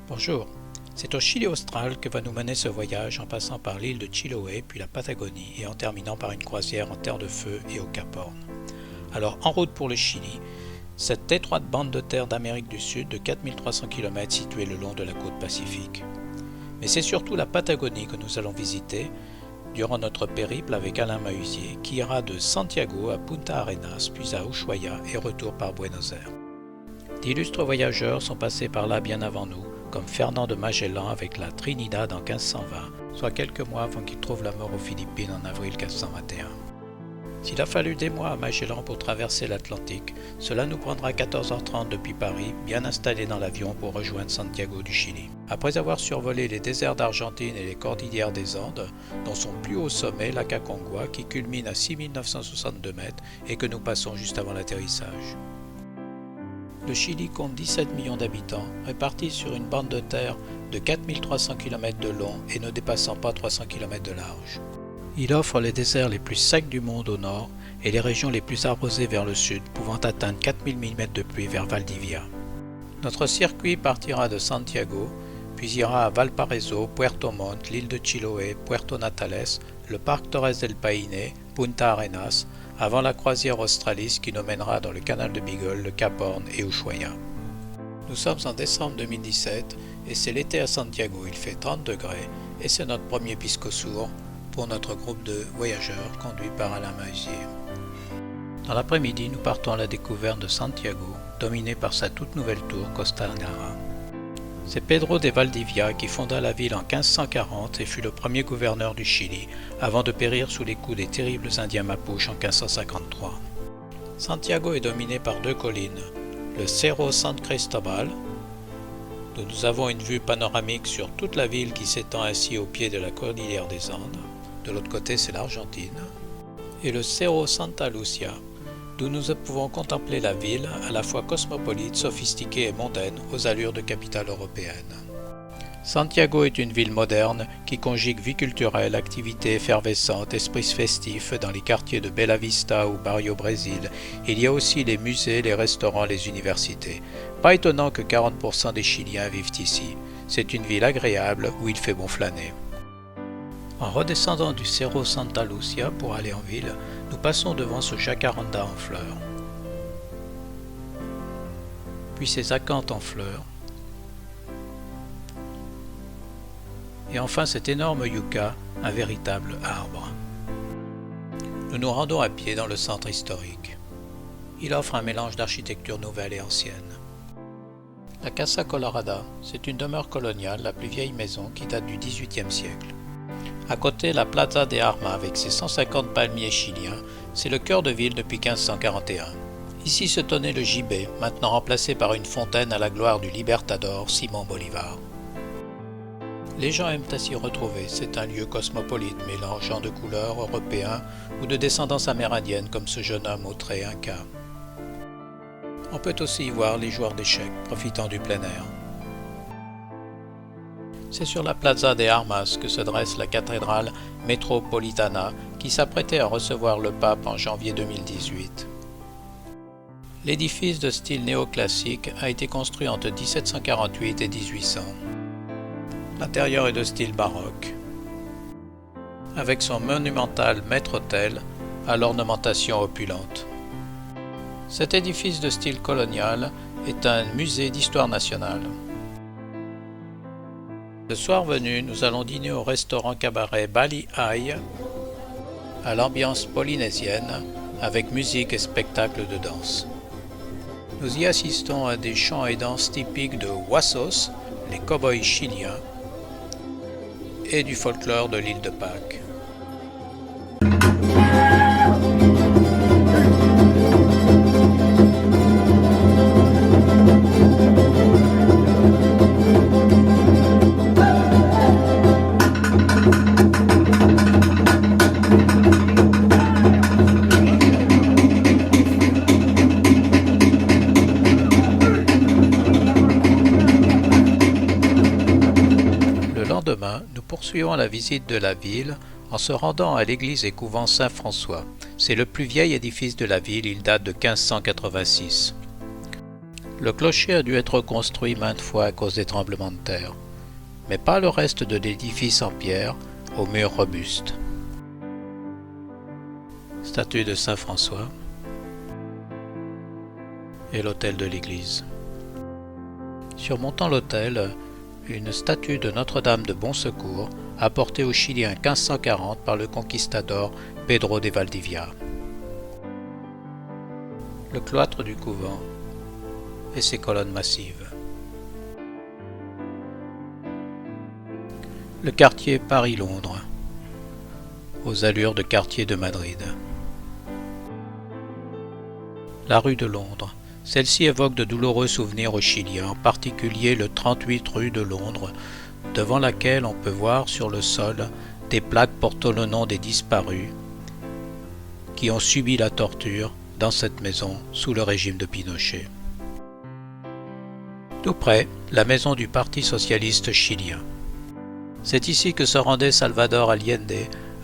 Bonjour, c'est au Chili austral que va nous mener ce voyage en passant par l'île de Chiloé puis la Patagonie et en terminant par une croisière en terre de feu et au Cap Horn. Alors en route pour le Chili, cette étroite bande de terre d'Amérique du Sud de 4300 km située le long de la côte Pacifique. Mais c'est surtout la Patagonie que nous allons visiter durant notre périple avec Alain Mahusier qui ira de Santiago à Punta Arenas puis à Ushuaia et retour par Buenos Aires. D'illustres voyageurs sont passés par là bien avant nous, comme Fernand de Magellan avec la Trinidad en 1520, soit quelques mois avant qu'il trouve la mort aux Philippines en avril 1421. S'il a fallu des mois à Magellan pour traverser l'Atlantique, cela nous prendra 14h30 depuis Paris, bien installés dans l'avion pour rejoindre Santiago du Chili. Après avoir survolé les déserts d'Argentine et les cordillères des Andes, dont son plus haut sommet, l'Aconcagua, qui culmine à 6962 mètres et que nous passons juste avant l'atterrissage. Le Chili compte 17 millions d'habitants, répartis sur une bande de terre de 4300 km de long et ne dépassant pas 300 km de large. Il offre les déserts les plus secs du monde au nord et les régions les plus arrosées vers le sud, pouvant atteindre 4000 mm de pluie vers Valdivia. Notre circuit partira de Santiago, puis ira à Valparaiso, Puerto Montt, l'île de Chiloé, Puerto Natales, le parc Torres del Paine, Punta Arenas, avant la croisière Australis qui nous mènera dans le canal de Beagle, le Cap Horn et Ushuaia. Nous sommes en décembre 2017 et c'est l'été à Santiago, il fait 30 degrés et c'est notre premier pisco sour pour notre groupe de voyageurs conduit par Alain Mahusier. Dans l'après-midi, nous partons à la découverte de Santiago, dominé par sa toute nouvelle tour Costa Nara. C'est Pedro de Valdivia qui fonda la ville en 1540 et fut le premier gouverneur du Chili, avant de périr sous les coups des terribles Indiens Mapuches en 1553. Santiago est dominé par deux collines, le Cerro San Cristobal, d'où nous avons une vue panoramique sur toute la ville qui s'étend ainsi au pied de la cordillère des Andes, de l'autre côté c'est l'Argentine, et le Cerro Santa Lucia, d'où nous pouvons contempler la ville, à la fois cosmopolite, sophistiquée et mondaine, aux allures de capitale européenne. Santiago est une ville moderne qui conjugue vie culturelle, activités effervescentes, esprit festif dans les quartiers de Bella Vista ou Barrio Brésil. Il y a aussi les musées, les restaurants, les universités. Pas étonnant que 40% des Chiliens vivent ici. C'est une ville agréable où il fait bon flâner. En redescendant du Cerro Santa Lucia pour aller en ville, nous passons devant ce jacaranda en fleurs, puis ces acanthes en fleurs, et enfin cet énorme yucca, un véritable arbre. Nous nous rendons à pied dans le centre historique. Il offre un mélange d'architecture nouvelle et ancienne. La Casa Colorada, c'est une demeure coloniale, la plus vieille maison qui date du XVIIIe siècle. À côté, la Plaza de Armas avec ses 150 palmiers chiliens, c'est le cœur de ville depuis 1541. Ici se tenait le gibet, maintenant remplacé par une fontaine à la gloire du Libertador Simón Bolívar. Les gens aiment à s'y retrouver, c'est un lieu cosmopolite mélangeant de couleurs européens ou de descendance amérindienne comme ce jeune homme au trait inca. On peut aussi y voir les joueurs d'échecs profitant du plein air. C'est sur la Plaza de Armas que se dresse la cathédrale Metropolitana qui s'apprêtait à recevoir le pape en janvier 2018. L'édifice de style néoclassique a été construit entre 1748 et 1800. L'intérieur est de style baroque, avec son monumental maître-autel à l'ornementation opulente. Cet édifice de style colonial est un musée d'histoire nationale. Le soir venu, nous allons dîner au restaurant cabaret Bali High, à l'ambiance polynésienne, avec musique et spectacle de danse. Nous y assistons à des chants et danses typiques de Huasos, les cow-boys chiliens, et du folklore de l'île de Pâques. Nous poursuivons la visite de la ville en se rendant à l'église et couvent Saint-François. C'est le plus vieil édifice de la ville, il date de 1586. Le clocher a dû être reconstruit maintes fois à cause des tremblements de terre, mais pas le reste de l'édifice en pierre, aux murs robustes. Statue de Saint François et l'autel de l'église. Surmontant l'autel, une statue de Notre-Dame de Bon Secours, apportée au Chili en 1540 par le conquistador Pedro de Valdivia. Le cloître du couvent et ses colonnes massives. Le quartier Paris-Londres, aux allures de quartier de Madrid. La rue de Londres. Celle-ci évoque de douloureux souvenirs aux Chiliens, en particulier le 38 rue de Londres, devant laquelle on peut voir sur le sol des plaques portant le nom des disparus qui ont subi la torture dans cette maison sous le régime de Pinochet. Tout près, la maison du Parti socialiste chilien. C'est ici que se rendait Salvador Allende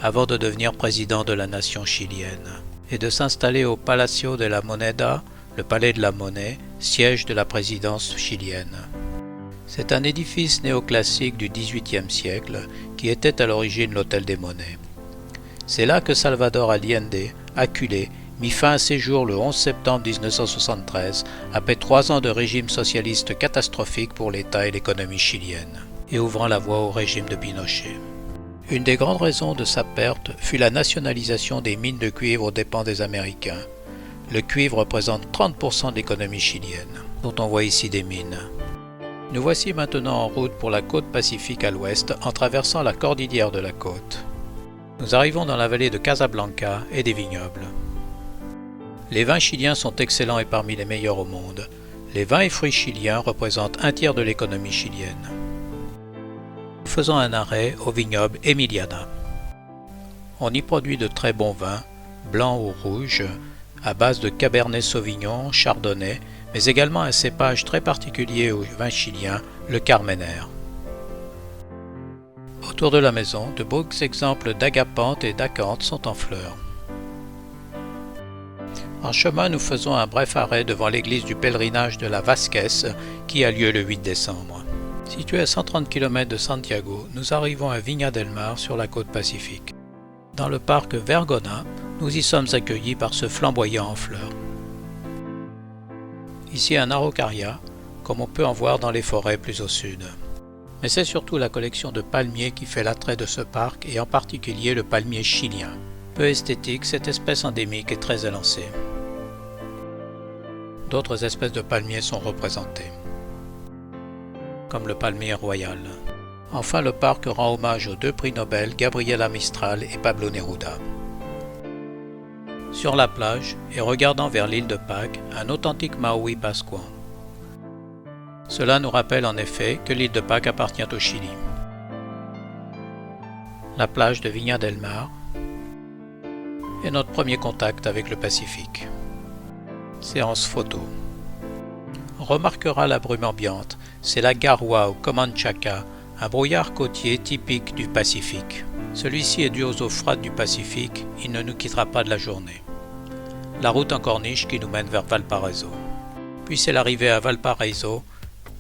avant de devenir président de la nation chilienne et de s'installer au Palacio de la Moneda, le palais de la monnaie, siège de la présidence chilienne. C'est un édifice néoclassique du XVIIIe siècle qui était à l'origine l'hôtel des monnaies. C'est là que Salvador Allende, acculé, mit fin à ses jours le 11 septembre 1973, après 3 ans de régime socialiste catastrophique pour l'État et l'économie chilienne, et ouvrant la voie au régime de Pinochet. Une des grandes raisons de sa perte fut la nationalisation des mines de cuivre aux dépens des Américains. Le cuivre représente 30% de l'économie chilienne, dont on voit ici des mines. Nous voici maintenant en route pour la côte pacifique à l'ouest, en traversant la cordillère de la côte. Nous arrivons dans la vallée de Casablanca et des vignobles. Les vins chiliens sont excellents et parmi les meilleurs au monde. Les vins et fruits chiliens représentent un tiers de l'économie chilienne. Nous faisons un arrêt au vignoble Emiliana. On y produit de très bons vins, blancs ou rouges, à base de Cabernet Sauvignon, Chardonnay, mais également un cépage très particulier au vin chilien, le Carmener. Autour de la maison, de beaux exemples d'agapanthes et d'acanthes sont en fleurs. En chemin, nous faisons un bref arrêt devant l'église du pèlerinage de la Vasquez qui a lieu le 8 décembre. Situé à 130 km de Santiago, nous arrivons à Viña del Mar sur la côte pacifique. Dans le parc Vergona, nous y sommes accueillis par ce flamboyant en fleurs. Ici un araucaria, comme on peut en voir dans les forêts plus au sud. Mais c'est surtout la collection de palmiers qui fait l'attrait de ce parc et en particulier le palmier chilien. Peu esthétique, cette espèce endémique est très élancée. D'autres espèces de palmiers sont représentées, comme le palmier royal. Enfin, le parc rend hommage aux 2 prix Nobel, Gabriela Mistral et Pablo Neruda. Sur la plage, et regardant vers l'île de Pâques, un authentique Maui pascuan. Cela nous rappelle en effet que l'île de Pâques appartient au Chili. La plage de Viña del Mar est notre premier contact avec le Pacifique. Séance photo. On remarquera la brume ambiante, c'est la garwa ou Comanchaca, un brouillard côtier typique du Pacifique. Celui-ci est dû aux eaux froides du Pacifique, il ne nous quittera pas de la journée. La route en corniche qui nous mène vers Valparaiso. Puis c'est l'arrivée à Valparaiso,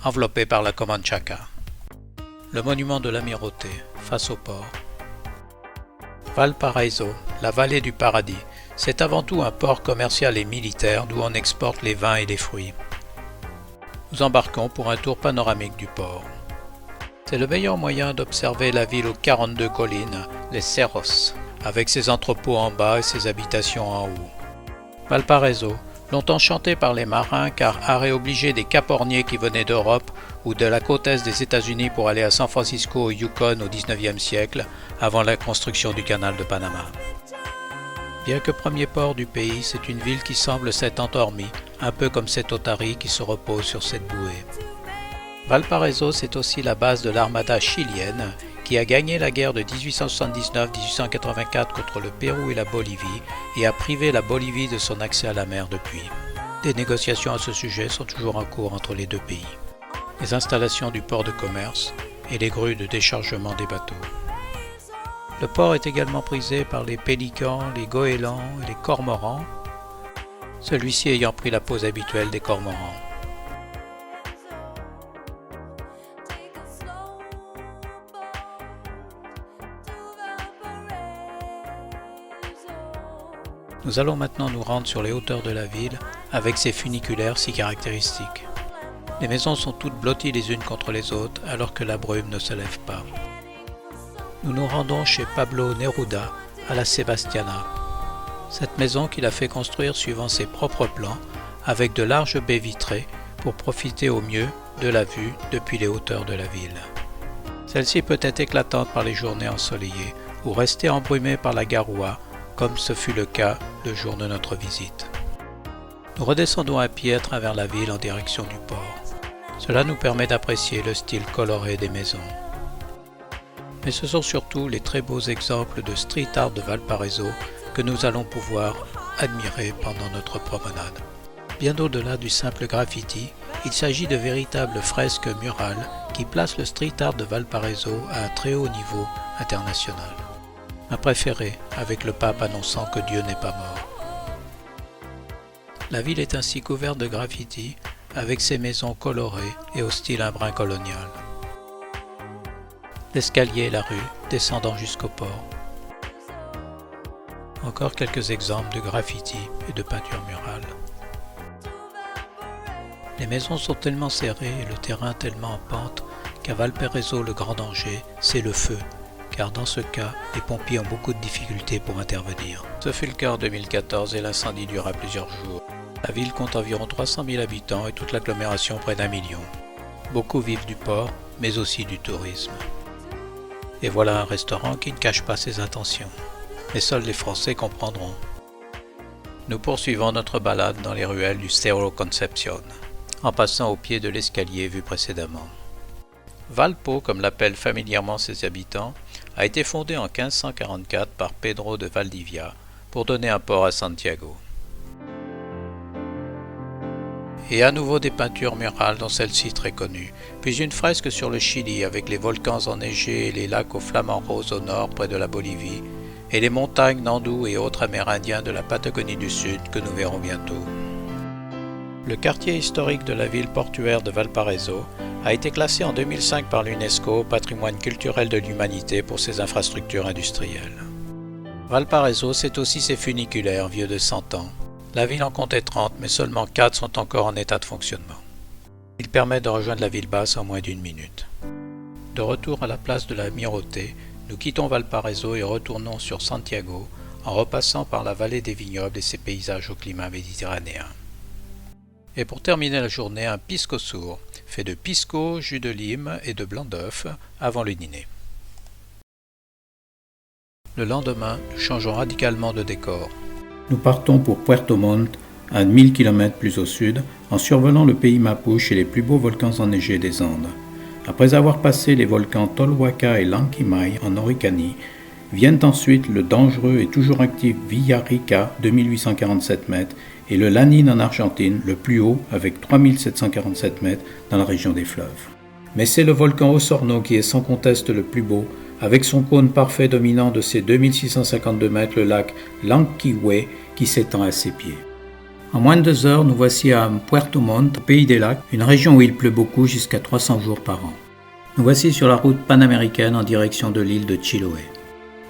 enveloppée par la Comanchaca. Le monument de l'Amirauté, face au port. Valparaiso, la vallée du paradis, c'est avant tout un port commercial et militaire d'où on exporte les vins et les fruits. Nous embarquons pour un tour panoramique du port. C'est le meilleur moyen d'observer la ville aux 42 collines, les Cerros, avec ses entrepôts en bas et ses habitations en haut. Valparaiso, longtemps chanté par les marins car arrêt obligé des caporniers qui venaient d'Europe ou de la côte est des États-Unis pour aller à San Francisco au Yukon au XIXe siècle, avant la construction du canal de Panama. Bien que premier port du pays, c'est une ville qui semble s'être endormie, un peu comme cette otarie qui se repose sur cette bouée. Valparaiso, c'est aussi la base de l'armada chilienne qui a gagné la guerre de 1879-1884 contre le Pérou et la Bolivie et a privé la Bolivie de son accès à la mer depuis. Des négociations à ce sujet sont toujours en cours entre les deux pays. Les installations du port de commerce et les grues de déchargement des bateaux. Le port est également prisé par les pélicans, les goélands et les cormorans, celui-ci ayant pris la pose habituelle des cormorans. Nous allons maintenant nous rendre sur les hauteurs de la ville avec ses funiculaires si caractéristiques. Les maisons sont toutes blotties les unes contre les autres alors que la brume ne se lève pas. Nous nous rendons chez Pablo Neruda à la Sebastiana. Cette maison qu'il a fait construire suivant ses propres plans avec de larges baies vitrées pour profiter au mieux de la vue depuis les hauteurs de la ville. Celle-ci peut être éclatante par les journées ensoleillées ou rester embrumée par la garoua, comme ce fut le cas le jour de notre visite. Nous redescendons à pied à travers la ville en direction du port. Cela nous permet d'apprécier le style coloré des maisons. Mais ce sont surtout les très beaux exemples de street art de Valparaiso que nous allons pouvoir admirer pendant notre promenade. Bien au-delà du simple graffiti, il s'agit de véritables fresques murales qui placent le street art de Valparaiso à un très haut niveau international. Ma préférée, avec le pape annonçant que Dieu n'est pas mort. La ville est ainsi couverte de graffiti, avec ses maisons colorées et au style un brin colonial. L'escalier et la rue descendant jusqu'au port. Encore quelques exemples de graffiti et de peinture murale. Les maisons sont tellement serrées et le terrain tellement en pente qu'à Valparaiso le grand danger, c'est le feu, car dans ce cas, les pompiers ont beaucoup de difficultés pour intervenir. Ce fut le cas en 2014 et l'incendie dura plusieurs jours. La ville compte environ 300 000 habitants et toute l'agglomération près d'1 million. Beaucoup vivent du port, mais aussi du tourisme. Et voilà un restaurant qui ne cache pas ses intentions. Mais seuls les Français comprendront. Nous poursuivons notre balade dans les ruelles du Cerro Concepción, en passant au pied de l'escalier vu précédemment. Valpo, comme l'appellent familièrement ses habitants, a été fondé en 1544 par Pedro de Valdivia pour donner un port à Santiago. Et à nouveau des peintures murales, dont celle-ci très connue, puis une fresque sur le Chili avec les volcans enneigés et les lacs aux flamants roses au nord près de la Bolivie, et les montagnes Nandú et autres amérindiens de la Patagonie du Sud que nous verrons bientôt. Le quartier historique de la ville portuaire de Valparaiso a été classé en 2005 par l'UNESCO patrimoine culturel de l'humanité pour ses infrastructures industrielles. Valparaiso, c'est aussi ses funiculaires vieux de 100 ans. La ville en comptait 30, mais seulement 4 sont encore en état de fonctionnement. Il permet de rejoindre la ville basse en moins d'1 minute. De retour à la place de la Mirotée, nous quittons Valparaiso et retournons sur Santiago en repassant par la vallée des vignobles et ses paysages au climat méditerranéen. Et pour terminer la journée, un pisco sour, fait de pisco, jus de lime et de blanc d'œuf avant le dîner. Le lendemain, nous changeons radicalement de décor. Nous partons pour Puerto Montt, à 1000 km plus au sud, en survolant le pays Mapuche et les plus beaux volcans enneigés des Andes. Après avoir passé les volcans Tolhuaca et Lanquimay en Oricanie, viennent ensuite le dangereux et toujours actif Villarrica, 2847 mètres, et le Lanín en Argentine, le plus haut, avec 3747 mètres, dans la région des fleuves. Mais c'est le volcan Osorno qui est sans conteste le plus beau, avec son cône parfait dominant de ses 2652 mètres le lac Llanquihue qui s'étend à ses pieds. En moins de 2 heures, nous voici à Puerto Montt, au pays des lacs, une région où il pleut beaucoup jusqu'à 300 jours par an. Nous voici sur la route panaméricaine en direction de l'île de Chiloé.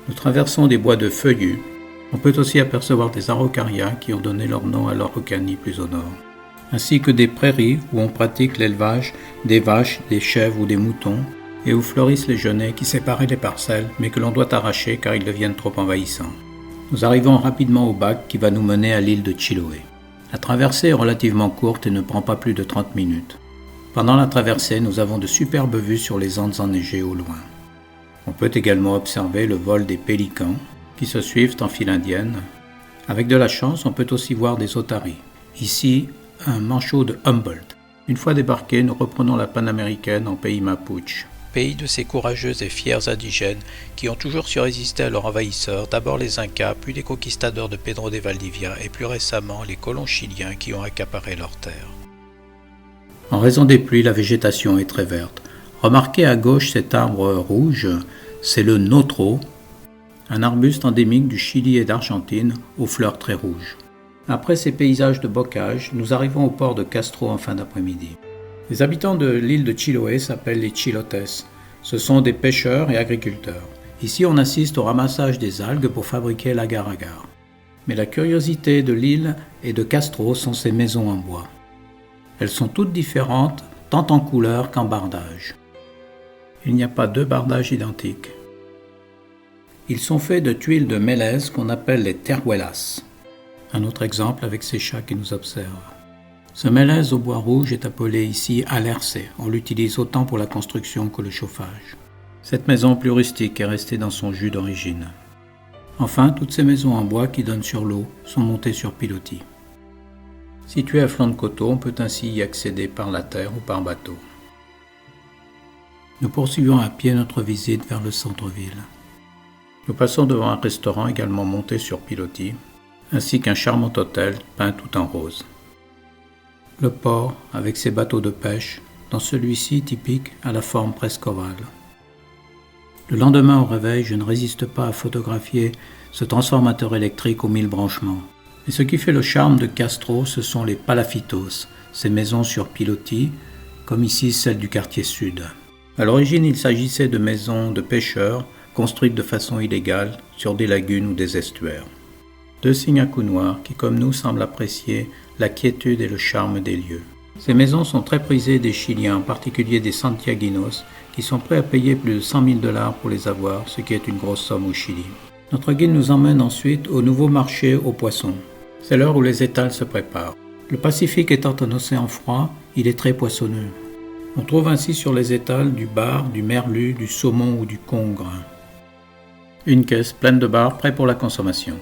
Nous traversons des bois de feuillus. On peut aussi apercevoir des araucarias qui ont donné leur nom à l'Araucanie plus au nord, ainsi que des prairies où on pratique l'élevage des vaches, des chèvres ou des moutons, et où fleurissent les genêts qui séparaient les parcelles, mais que l'on doit arracher car ils deviennent trop envahissants. Nous arrivons rapidement au bac qui va nous mener à l'île de Chiloé. La traversée est relativement courte et ne prend pas plus de 30 minutes. Pendant la traversée, nous avons de superbes vues sur les Andes enneigées au loin. On peut également observer le vol des pélicans qui se suivent en file indienne. Avec de la chance, on peut aussi voir des otaries. Ici, un manchot de Humboldt. Une fois débarqués, nous reprenons la panaméricaine en pays Mapuche. Pays de ces courageux et fiers indigènes qui ont toujours su résister à leurs envahisseurs, d'abord les Incas, puis les conquistadors de Pedro de Valdivia et plus récemment les colons chiliens qui ont accaparé leurs terres. En raison des pluies, la végétation est très verte. Remarquez à gauche cet arbre rouge, c'est le notro, un arbuste endémique du Chili et d'Argentine aux fleurs très rouges. Après ces paysages de bocage, nous arrivons au port de Castro en fin d'après-midi. Les habitants de l'île de Chiloé s'appellent les Chilotes. Ce sont des pêcheurs et agriculteurs. Ici, on assiste au ramassage des algues pour fabriquer l'agar-agar. Mais la curiosité de l'île et de Castro sont ces maisons en bois. Elles sont toutes différentes, tant en couleur qu'en bardage. Il n'y a pas deux bardages identiques. Ils sont faits de tuiles de mélèze qu'on appelle les teruelas. Un autre exemple avec ces chats qui nous observent. Ce mélèze au bois rouge est appelé ici alerce. On l'utilise autant pour la construction que le chauffage. Cette maison plus rustique est restée dans son jus d'origine. Enfin, toutes ces maisons en bois qui donnent sur l'eau sont montées sur pilotis. Situées à flanc de coteau, on peut ainsi y accéder par la terre ou par bateau. Nous poursuivons à pied notre visite vers le centre-ville. Nous passons devant un restaurant également monté sur pilotis, ainsi qu'un charmant hôtel peint tout en rose. Le port, avec ses bateaux de pêche, dans celui-ci typique à la forme presque ovale. Le lendemain au réveil, je ne résiste pas à photographier ce transformateur électrique aux 1000 branchements. Mais ce qui fait le charme de Castro, ce sont les palafitos, ces maisons sur pilotis, comme ici celle du quartier sud. À l'origine, il s'agissait de maisons de pêcheurs construites de façon illégale sur des lagunes ou des estuaires. Deux signes à cou noir qui, comme nous, semblent apprécier la quiétude et le charme des lieux. Ces maisons sont très prisées des Chiliens, en particulier des Santiaguinos, qui sont prêts à payer plus de 100 000 $ pour les avoir, ce qui est une grosse somme au Chili. Notre guide nous emmène ensuite au nouveau marché aux poissons. C'est l'heure où les étals se préparent. Le Pacifique étant un océan froid, il est très poissonneux. On trouve ainsi sur les étals du bar, du merlu, du saumon ou du congre. Une caisse pleine de bars prêts pour la consommation.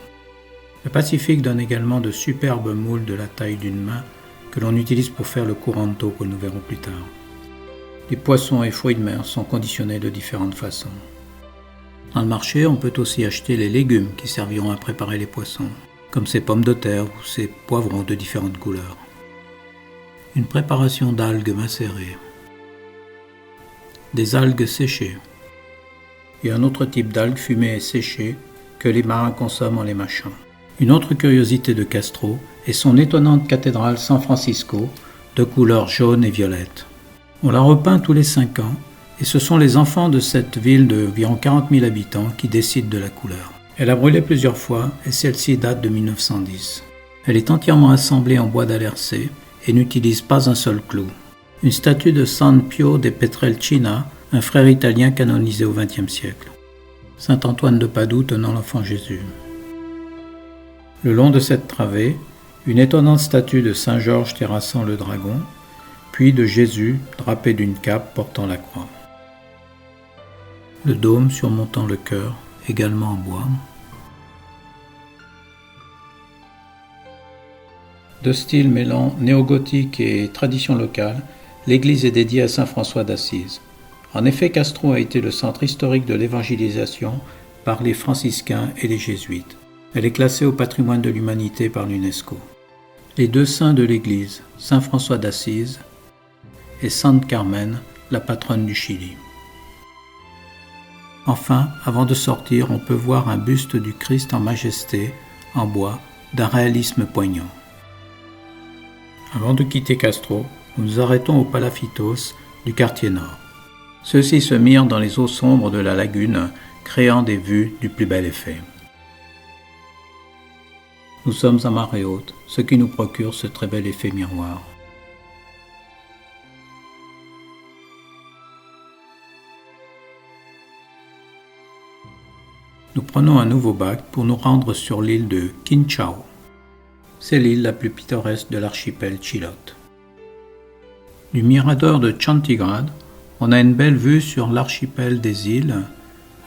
Le Pacifique donne également de superbes moules de la taille d'une main que l'on utilise pour faire le curanto que nous verrons plus tard. Les poissons et fruits de mer sont conditionnés de différentes façons. Dans le marché, on peut aussi acheter les légumes qui serviront à préparer les poissons, comme ces pommes de terre ou ces poivrons de différentes couleurs. Une préparation d'algues macérées, des algues séchées et un autre type d'algues fumées et séchées que les marins consomment en les mâchant. Une autre curiosité de Castro est son étonnante cathédrale San Francisco de couleur jaune et violette. On la repeint tous les 5 ans et ce sont les enfants de cette ville d'environ 40 000 habitants qui décident de la couleur. Elle a brûlé plusieurs fois et celle-ci date de 1910. Elle est entièrement assemblée en bois d'alerce et n'utilise pas un seul clou. Une statue de San Pio de Pietrelcina, un frère italien canonisé au XXe siècle. Saint Antoine de Padoue tenant l'enfant Jésus. Le long de cette travée, une étonnante statue de Saint Georges terrassant le dragon, puis de Jésus drapé d'une cape portant la croix. Le dôme surmontant le chœur, également en bois. De style mêlant néogothique et tradition locale, l'église est dédiée à saint François d'Assise. En effet, Castro a été le centre historique de l'évangélisation par les franciscains et les jésuites. Elle est classée au patrimoine de l'humanité par l'UNESCO. Les deux saints de l'église, saint François d'Assise et Sainte Carmen, la patronne du Chili. Enfin, avant de sortir, on peut voir un buste du Christ en majesté, en bois, d'un réalisme poignant. Avant de quitter Castro, nous nous arrêtons aux palafitos du quartier nord. Ceux-ci se mirent dans les eaux sombres de la lagune, créant des vues du plus bel effet. Nous sommes à marée haute, ce qui nous procure ce très bel effet miroir. Nous prenons un nouveau bac pour nous rendre sur l'île de Quinchao. C'est l'île la plus pittoresque de l'archipel Chilote. Du mirador de Chantigrad, on a une belle vue sur l'archipel des îles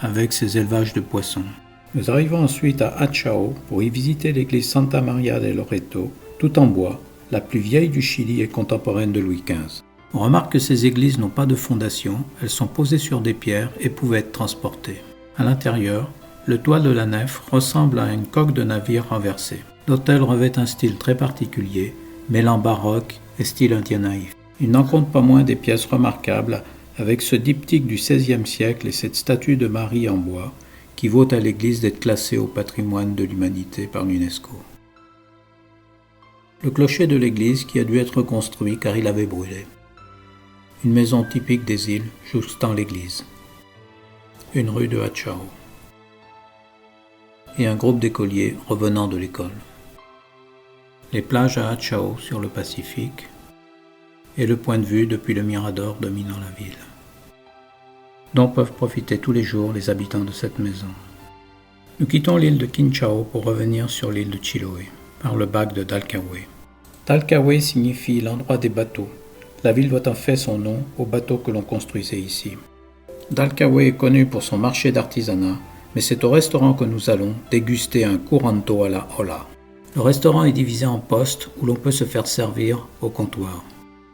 avec ses élevages de poissons. Nous arrivons ensuite à Achao pour y visiter l'église Santa Maria de Loreto, tout en bois, la plus vieille du Chili et contemporaine de Louis XV. On remarque que ces églises n'ont pas de fondation, elles sont posées sur des pierres et pouvaient être transportées. À l'intérieur, le toit de la nef ressemble à une coque de navire renversée. L'autel revêt un style très particulier, mêlant baroque et style indien naïf. Il n'en compte pas moins des pièces remarquables avec ce diptyque du XVIe siècle et cette statue de Marie en bois qui vaut à l'église d'être classée au patrimoine de l'humanité par l'UNESCO. Le clocher de l'église qui a dû être reconstruit car il avait brûlé. Une maison typique des îles jouxtant l'église. Une rue de Achao. et un groupe d'écoliers revenant de l'école. Les plages à Achao sur le Pacifique et le point de vue depuis le mirador dominant la ville, dont peuvent profiter tous les jours les habitants de cette maison. Nous quittons l'île de Kinchao pour revenir sur l'île de Chiloé, par le bac de Dalcahué. Dalcahué signifie l'endroit des bateaux. La ville doit en fait son nom aux bateaux que l'on construisait ici. Dalcahué est connu pour son marché d'artisanat, mais c'est au restaurant que nous allons déguster un curanto à la hola. Le restaurant est divisé en postes où l'on peut se faire servir au comptoir.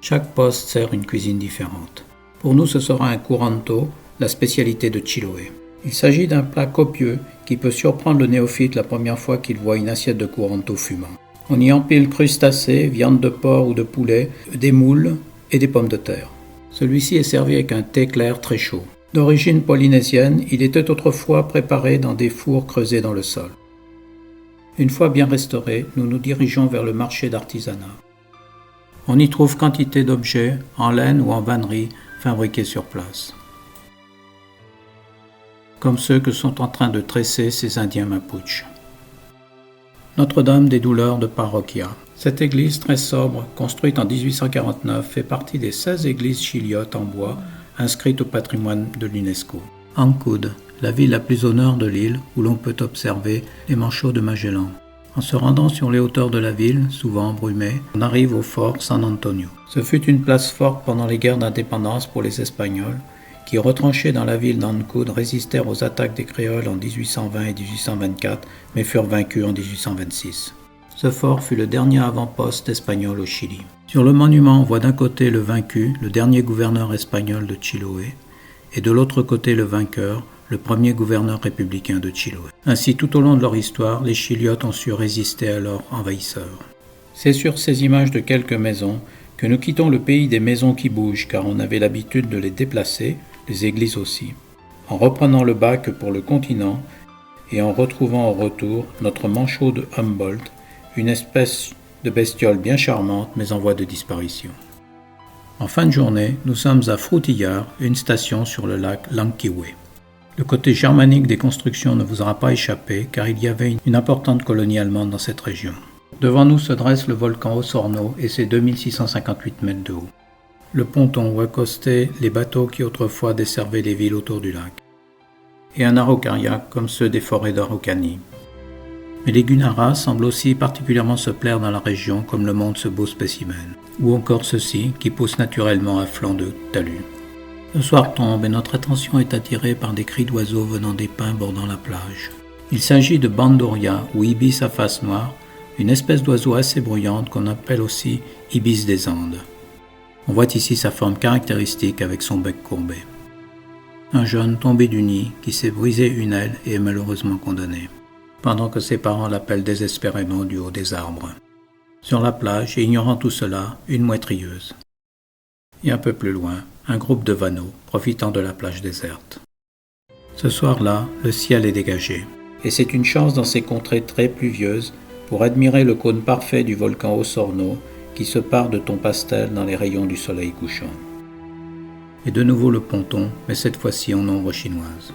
Chaque poste sert une cuisine différente. Pour nous, ce sera un curanto, la spécialité de Chiloé. Il s'agit d'un plat copieux qui peut surprendre le néophyte la première fois qu'il voit une assiette de curanto fumant. On y empile crustacés, viande de porc ou de poulet, des moules et des pommes de terre. Celui-ci est servi avec un thé clair très chaud. D'origine polynésienne, il était autrefois préparé dans des fours creusés dans le sol. Une fois bien restauré, nous nous dirigeons vers le marché d'artisanat. On y trouve quantité d'objets, en laine ou en vannerie, fabriqués sur place, comme ceux que sont en train de tresser ces Indiens Mapuches. Notre-Dame des Douleurs de Parroquia. Cette église très sobre, construite en 1849, fait partie des 16 églises chiliotes en bois inscrites au patrimoine de l'UNESCO. Ancud, la ville la plus au nord de l'île, où l'on peut observer les manchots de Magellan. En se rendant sur les hauteurs de la ville, souvent embrumées, on arrive au fort San Antonio. Ce fut une place forte pendant les guerres d'indépendance pour les Espagnols, qui, retranchés dans la ville d'Ancud, résistèrent aux attaques des Créoles en 1820 et 1824, mais furent vaincus en 1826. Ce fort fut le dernier avant-poste espagnol au Chili. Sur le monument, on voit d'un côté le vaincu, le dernier gouverneur espagnol de Chiloé, et de l'autre côté le vainqueur, le premier gouverneur républicain de Chiloé. Ainsi, tout au long de leur histoire, les Chiliotes ont su résister à leurs envahisseurs. C'est sur ces images de quelques maisons que nous quittons le pays des maisons qui bougent, car on avait l'habitude de les déplacer, les églises aussi, en reprenant le bac pour le continent et en retrouvant au retour notre manchot de Humboldt, une espèce de bestiole bien charmante mais en voie de disparition. En fin de journée, nous sommes à Frutillar, une station sur le lac Llanquihue. Le côté germanique des constructions ne vous aura pas échappé car il y avait une importante colonie allemande dans cette région. Devant nous se dresse le volcan Osorno et ses 2658 mètres de haut. Le ponton où accostaient les bateaux qui autrefois desservaient les villes autour du lac, et un araucaria comme ceux des forêts d'Araucanie. Mais les Gunaras semblent aussi particulièrement se plaire dans la région comme le montre ce beau spécimen, ou encore ceux-ci qui poussent naturellement à flanc de talus. Le soir tombe et notre attention est attirée par des cris d'oiseaux venant des pins bordant la plage. Il s'agit de Bandouria ou ibis à face noire, une espèce d'oiseau assez bruyante qu'on appelle aussi ibis des Andes. On voit ici sa forme caractéristique avec son bec courbé. Un jeune tombé du nid qui s'est brisé une aile et est malheureusement condamné, pendant que ses parents l'appellent désespérément du haut des arbres. Sur la plage, et ignorant tout cela, une mouette rieuse. Et un peu plus loin, un groupe de vanneaux profitant de la plage déserte. Ce soir-là, le ciel est dégagé, et c'est une chance dans ces contrées très pluvieuses pour admirer le cône parfait du volcan Osorno qui se pare de tons pastel dans les rayons du soleil couchant. Et de nouveau le ponton, mais cette fois-ci en ombre chinoise.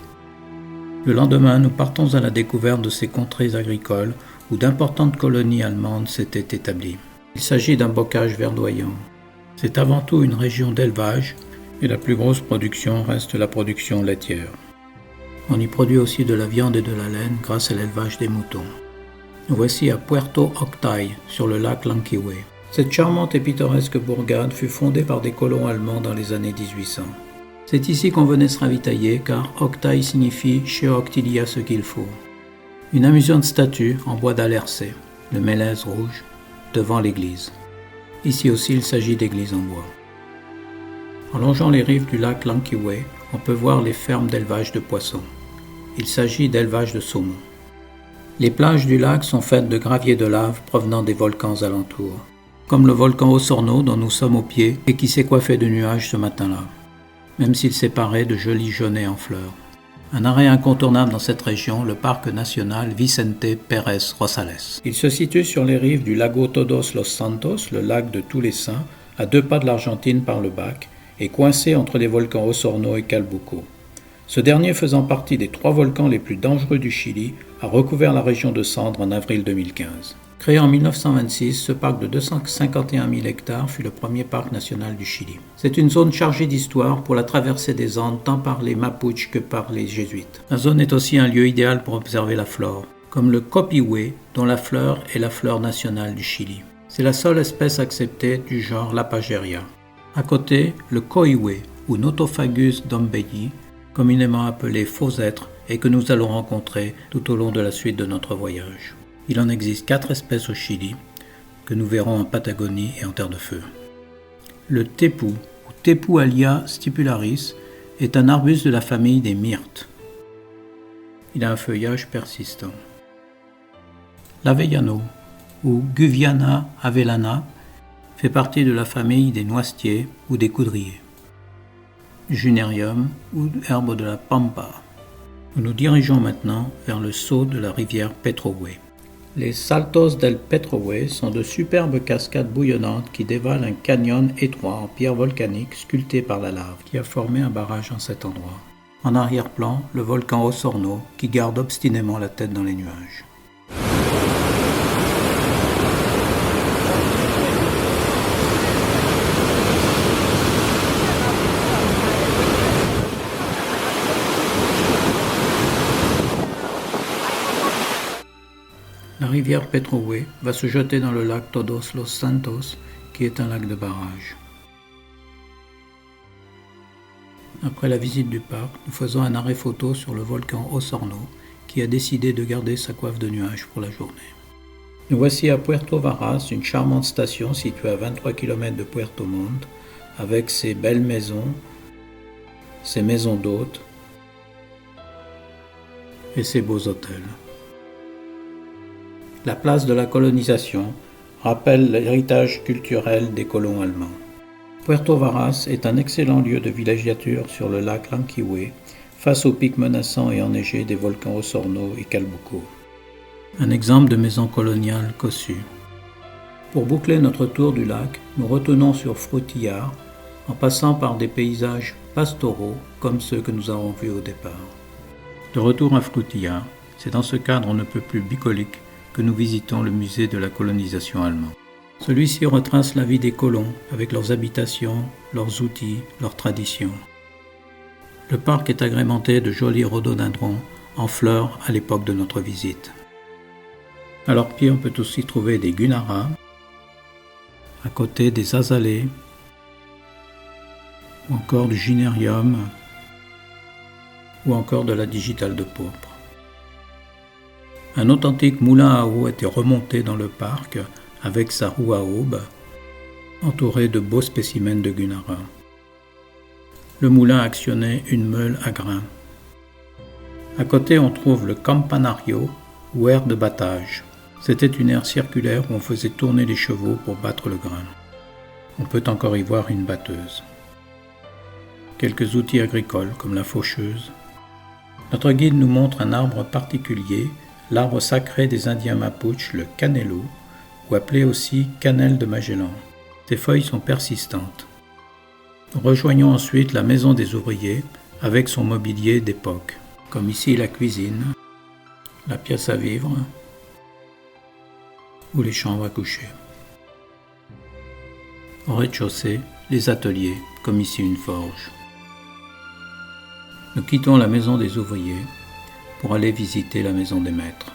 Le lendemain, nous partons à la découverte de ces contrées agricoles où d'importantes colonies allemandes s'étaient établies. Il s'agit d'un bocage verdoyant. C'est avant tout une région d'élevage, et la plus grosse production reste la production laitière. On y produit aussi de la viande et de la laine grâce à l'élevage des moutons. Nous voici à Puerto Octay, sur le lac Llanquihue. Cette charmante et pittoresque bourgade fut fondée par des colons allemands dans les années 1800. C'est ici qu'on venait se ravitailler car Octay signifie « chez Octe il y a ce qu'il faut ». Une amusante statue en bois d'alercé, le mélèze rouge, devant l'église. Ici aussi il s'agit d'églises en bois. En longeant les rives du lac Llanquihue, on peut voir les fermes d'élevage de poissons. Il s'agit d'élevage de saumon. Les plages du lac sont faites de graviers de lave provenant des volcans alentours, comme le volcan Osorno dont nous sommes au pied et qui s'est coiffé de nuages ce matin-là, même s'il s'est paré de jolis genêts en fleurs. Un arrêt incontournable dans cette région, le parc national Vicente Pérez Rosales. Il se situe sur les rives du lago Todos los Santos, le lac de tous les saints, à 2 pas de l'Argentine par le bac, et coincé entre les volcans Osorno et Calbuco. Ce dernier, faisant partie des 3 volcans les plus dangereux du Chili, a recouvert la région de cendres en avril 2015. Créé en 1926, ce parc de 251 000 hectares fut le premier parc national du Chili. C'est une zone chargée d'histoire pour la traversée des Andes tant par les Mapuches que par les Jésuites. La zone est aussi un lieu idéal pour observer la flore, comme le copihue, dont la fleur est la fleur nationale du Chili. C'est la seule espèce acceptée du genre Lapageria. À côté, le coihue, ou Notophagus dombeyi, communément appelé faux être, et que nous allons rencontrer tout au long de la suite de notre voyage. Il en existe 4 espèces au Chili, que nous verrons en Patagonie et en Terre de Feu. Le tepu, ou Tepualia stipularis, est un arbuste de la famille des myrtes. Il a un feuillage persistant. L'avellano, ou Guviana avellana, fait partie de la famille des noisetiers ou des coudriers. Junerium, ou herbe de la pampa. Nous nous dirigeons maintenant vers le saut de la rivière Petrohue. Les Saltos del Petrohue sont de superbes cascades bouillonnantes qui dévalent un canyon étroit en pierre volcanique sculpté par la lave, qui a formé un barrage en cet endroit. En arrière-plan, le volcan Osorno, qui garde obstinément la tête dans les nuages. La rivière Petrohue va se jeter dans le lac Todos los Santos, qui est un lac de barrage. Après la visite du parc, nous faisons un arrêt photo sur le volcan Osorno, qui a décidé de garder sa coiffe de nuages pour la journée. Nous voici à Puerto Varas, une charmante station située à 23 km de Puerto Montt, avec ses belles maisons, ses maisons d'hôtes et ses beaux hôtels. La place de la colonisation rappelle l'héritage culturel des colons allemands. Puerto Varas est un excellent lieu de villégiature sur le lac Llanquihue, face aux pics menaçants et enneigés des volcans Osorno et Calbuco. Un exemple de maison coloniale cossue. Pour boucler notre tour du lac, nous retournons sur Frutillar, en passant par des paysages pastoraux comme ceux que nous avons vus au départ. De retour à Frutillar, c'est dans ce cadre on ne peut plus bucolique que nous visitons le musée de la colonisation allemande. Celui-ci retrace la vie des colons avec leurs habitations, leurs outils, leurs traditions. Le parc est agrémenté de jolis rhododendrons en fleurs à l'époque de notre visite. À leurs pieds, on peut aussi trouver des gunaras, à côté des azalées, ou encore du gynérium, ou encore de la digitale de pourpre. Un authentique moulin à eau était remonté dans le parc avec sa roue à aube, entouré de beaux spécimens de gunara. Le moulin actionnait une meule à grains. À côté, on trouve le campanario, ou aire de battage. C'était une aire circulaire où on faisait tourner les chevaux pour battre le grain. On peut encore y voir une batteuse. Quelques outils agricoles comme la faucheuse. Notre guide nous montre un arbre particulier, l'arbre sacré des Indiens Mapuches, le canelo, ou appelé aussi cannelle de Magellan. Ses feuilles sont persistantes. Nous rejoignons ensuite la maison des ouvriers avec son mobilier d'époque, comme ici la cuisine, la pièce à vivre ou les chambres à coucher. Au rez-de-chaussée, les ateliers, comme ici une forge. Nous quittons la maison des ouvriers pour aller visiter la maison des maîtres.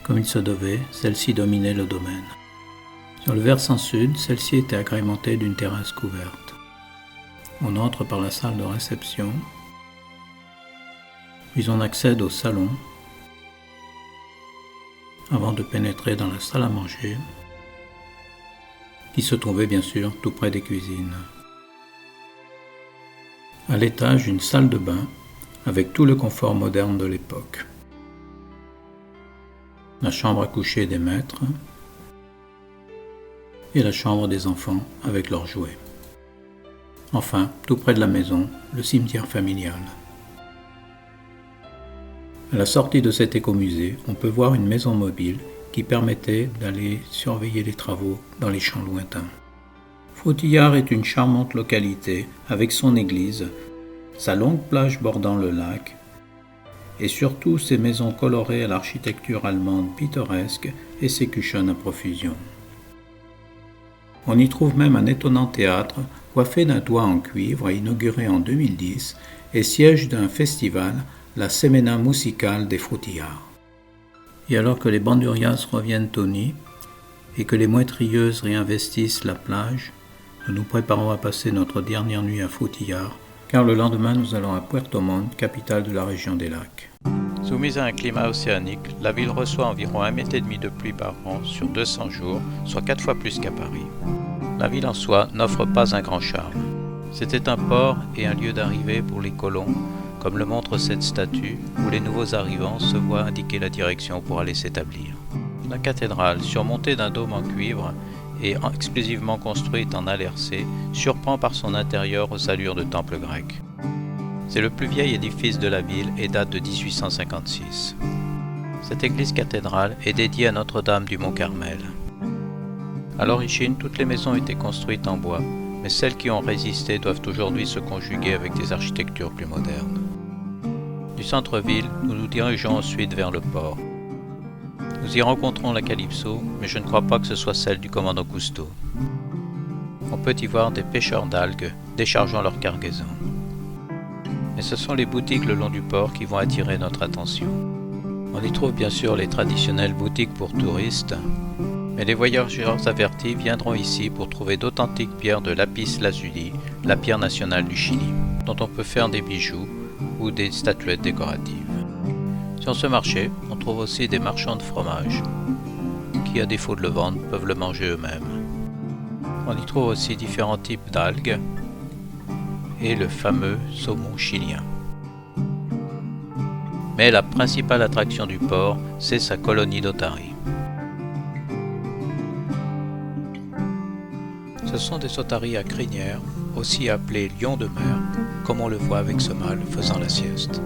Comme il se devait, celle-ci dominait le domaine. Sur le versant sud, celle-ci était agrémentée d'une terrasse couverte. On entre par la salle de réception, puis on accède au salon, avant de pénétrer dans la salle à manger, qui se trouvait bien sûr tout près des cuisines. À l'étage, une salle de bain, avec tout le confort moderne de l'époque. La chambre à coucher des maîtres et la chambre des enfants avec leurs jouets. Enfin, tout près de la maison, le cimetière familial. À la sortie de cet écomusée, on peut voir une maison mobile qui permettait d'aller surveiller les travaux dans les champs lointains. Frutillar est une charmante localité avec son église, sa longue plage bordant le lac, et surtout ses maisons colorées à l'architecture allemande pittoresque et ses kuchen à profusion. On y trouve même un étonnant théâtre coiffé d'un toit en cuivre inauguré en 2010 et siège d'un festival, la Semana Musical des Frutillards. Et alors que les bandurias reviennent au nid et que les mouetrieuses réinvestissent la plage, nous nous préparons à passer notre dernière nuit à Frutillards, car le lendemain nous allons à Puerto Montt, capitale de la région des lacs. Soumise à un climat océanique, la ville reçoit environ 1,5 m de pluie par an sur 200 jours, soit 4 fois plus qu'à Paris. La ville en soi n'offre pas un grand charme. C'était un port et un lieu d'arrivée pour les colons, comme le montre cette statue où les nouveaux arrivants se voient indiquer la direction pour aller s'établir. La cathédrale, surmontée d'un dôme en cuivre et exclusivement construite en alercé, surprend par son intérieur aux allures de temple grec. C'est le plus vieil édifice de la ville et date de 1856. Cette église cathédrale est dédiée à Notre-Dame du Mont-Carmel. À l'origine, toutes les maisons étaient construites en bois, mais celles qui ont résisté doivent aujourd'hui se conjuguer avec des architectures plus modernes. Du centre-ville, nous nous dirigeons ensuite vers le port. Nous y rencontrons la Calypso, mais je ne crois pas que ce soit celle du commandant Cousteau. On peut y voir des pêcheurs d'algues déchargeant leur cargaison. Mais ce sont les boutiques le long du port qui vont attirer notre attention. On y trouve bien sûr les traditionnelles boutiques pour touristes, mais les voyageurs avertis viendront ici pour trouver d'authentiques pierres de lapis lazuli, la pierre nationale du Chili, dont on peut faire des bijoux ou des statuettes décoratives. Sur ce marché, on trouve aussi des marchands de fromage, qui à défaut de le vendre, peuvent le manger eux-mêmes. On y trouve aussi différents types d'algues, et le fameux saumon chilien. Mais la principale attraction du port, c'est sa colonie d'otaries. Ce sont des otaries à crinière, aussi appelées lions de mer, comme on le voit avec ce mâle faisant la sieste.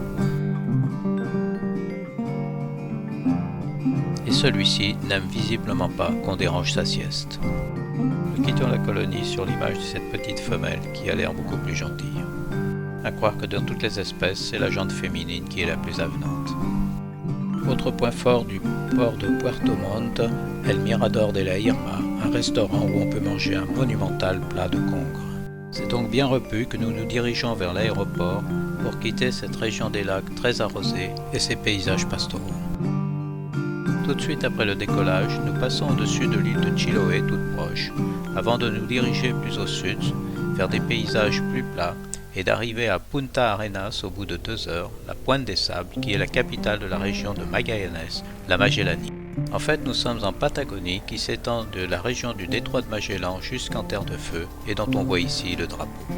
Et celui-ci n'aime visiblement pas qu'on dérange sa sieste. Nous quittons la colonie sur l'image de cette petite femelle qui a l'air beaucoup plus gentille. À croire que dans toutes les espèces, c'est la jante féminine qui est la plus avenante. Autre point fort du port de Puerto Montt, El Mirador de la Irma, un restaurant où on peut manger un monumental plat de congre. C'est donc bien repu que nous nous dirigeons vers l'aéroport pour quitter cette région des lacs très arrosée et ses paysages pastoraux. Tout de suite après le décollage, nous passons au-dessus de l'île de Chiloé toute proche, avant de nous diriger plus au sud, vers des paysages plus plats, et d'arriver à Punta Arenas au bout de 2 heures, la Pointe des Sables, qui est la capitale de la région de Magallanes, la Magellanie. En fait, nous sommes en Patagonie, qui s'étend de la région du détroit de Magellan jusqu'en Terre de Feu, et dont on voit ici le drapeau.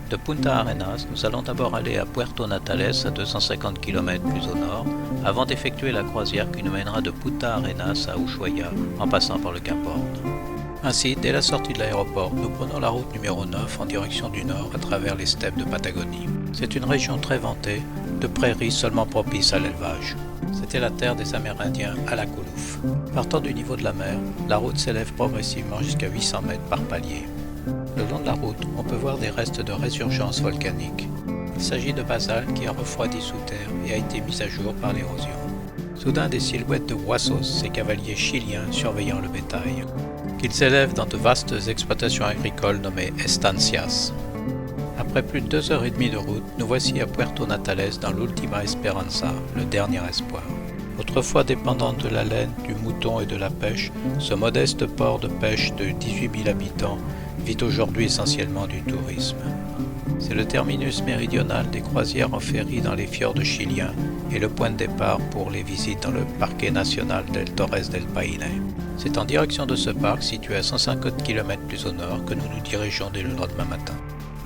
De Punta Arenas, nous allons d'abord aller à Puerto Natales, à 250 km plus au nord, avant d'effectuer la croisière qui nous mènera de Punta Arenas à Ushuaia, en passant par le Cap Horn. Ainsi, dès la sortie de l'aéroport, nous prenons la route numéro 9 en direction du nord à travers les steppes de Patagonie. C'est une région très vantée, de prairies seulement propices à l'élevage. C'était la terre des Amérindiens à la Koulouf. Partant du niveau de la mer, la route s'élève progressivement jusqu'à 800 mètres par palier. Le long de la route, on peut voir des restes de résurgence volcanique. Il s'agit de basalte qui a refroidi sous terre et a été mis à jour par l'érosion. Soudain, des silhouettes de huasos, ces cavaliers chiliens surveillant le bétail. Qu'ils s'élèvent dans de vastes exploitations agricoles nommées estancias. Après plus de 2h30 de route, nous voici à Puerto Natales dans l'Ultima Esperanza, le dernier espoir. Autrefois dépendant de la laine, du mouton et de la pêche, ce modeste port de pêche de 18 000 habitants vit aujourd'hui essentiellement du tourisme. C'est le terminus méridional des croisières en ferry dans les fjords chiliens et le point de départ pour les visites dans le Parque Nacional del Torres del Paine. C'est en direction de ce parc, situé à 150 km plus au nord, que nous nous dirigeons dès le lendemain matin.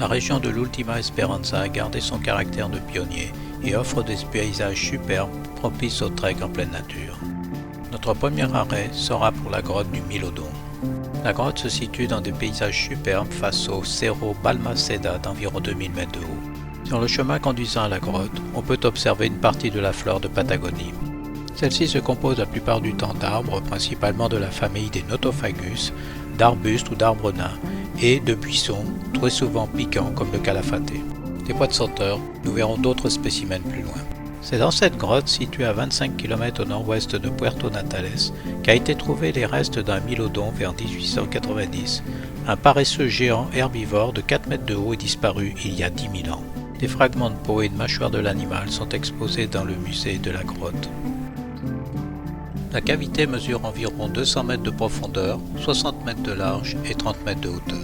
La région de l'Ultima Esperanza a gardé son caractère de pionnier et offre des paysages superbes, propices au trek en pleine nature. Notre premier arrêt sera pour la grotte du Milodon. La grotte se situe dans des paysages superbes face au Cerro Balmaceda d'environ 2000 mètres de haut. Sur le chemin conduisant à la grotte, on peut observer une partie de la flore de Patagonie. Celle-ci se compose la plupart du temps d'arbres, principalement de la famille des Notophagus, d'arbustes ou d'arbres nains, et de buissons, très souvent piquants comme le calafate. des pois de senteur, nous verrons d'autres spécimens plus loin. C'est dans cette grotte, située à 25 km au nord-ouest de Puerto Natales, qu'a été trouvé les restes d'un mylodon vers 1890, un paresseux géant herbivore de 4 mètres de haut et disparu il y a 10 000 ans. Des fragments de peau et de mâchoire de l'animal sont exposés dans le musée de la grotte. La cavité mesure environ 200 mètres de profondeur, 60 mètres de large et 30 mètres de hauteur.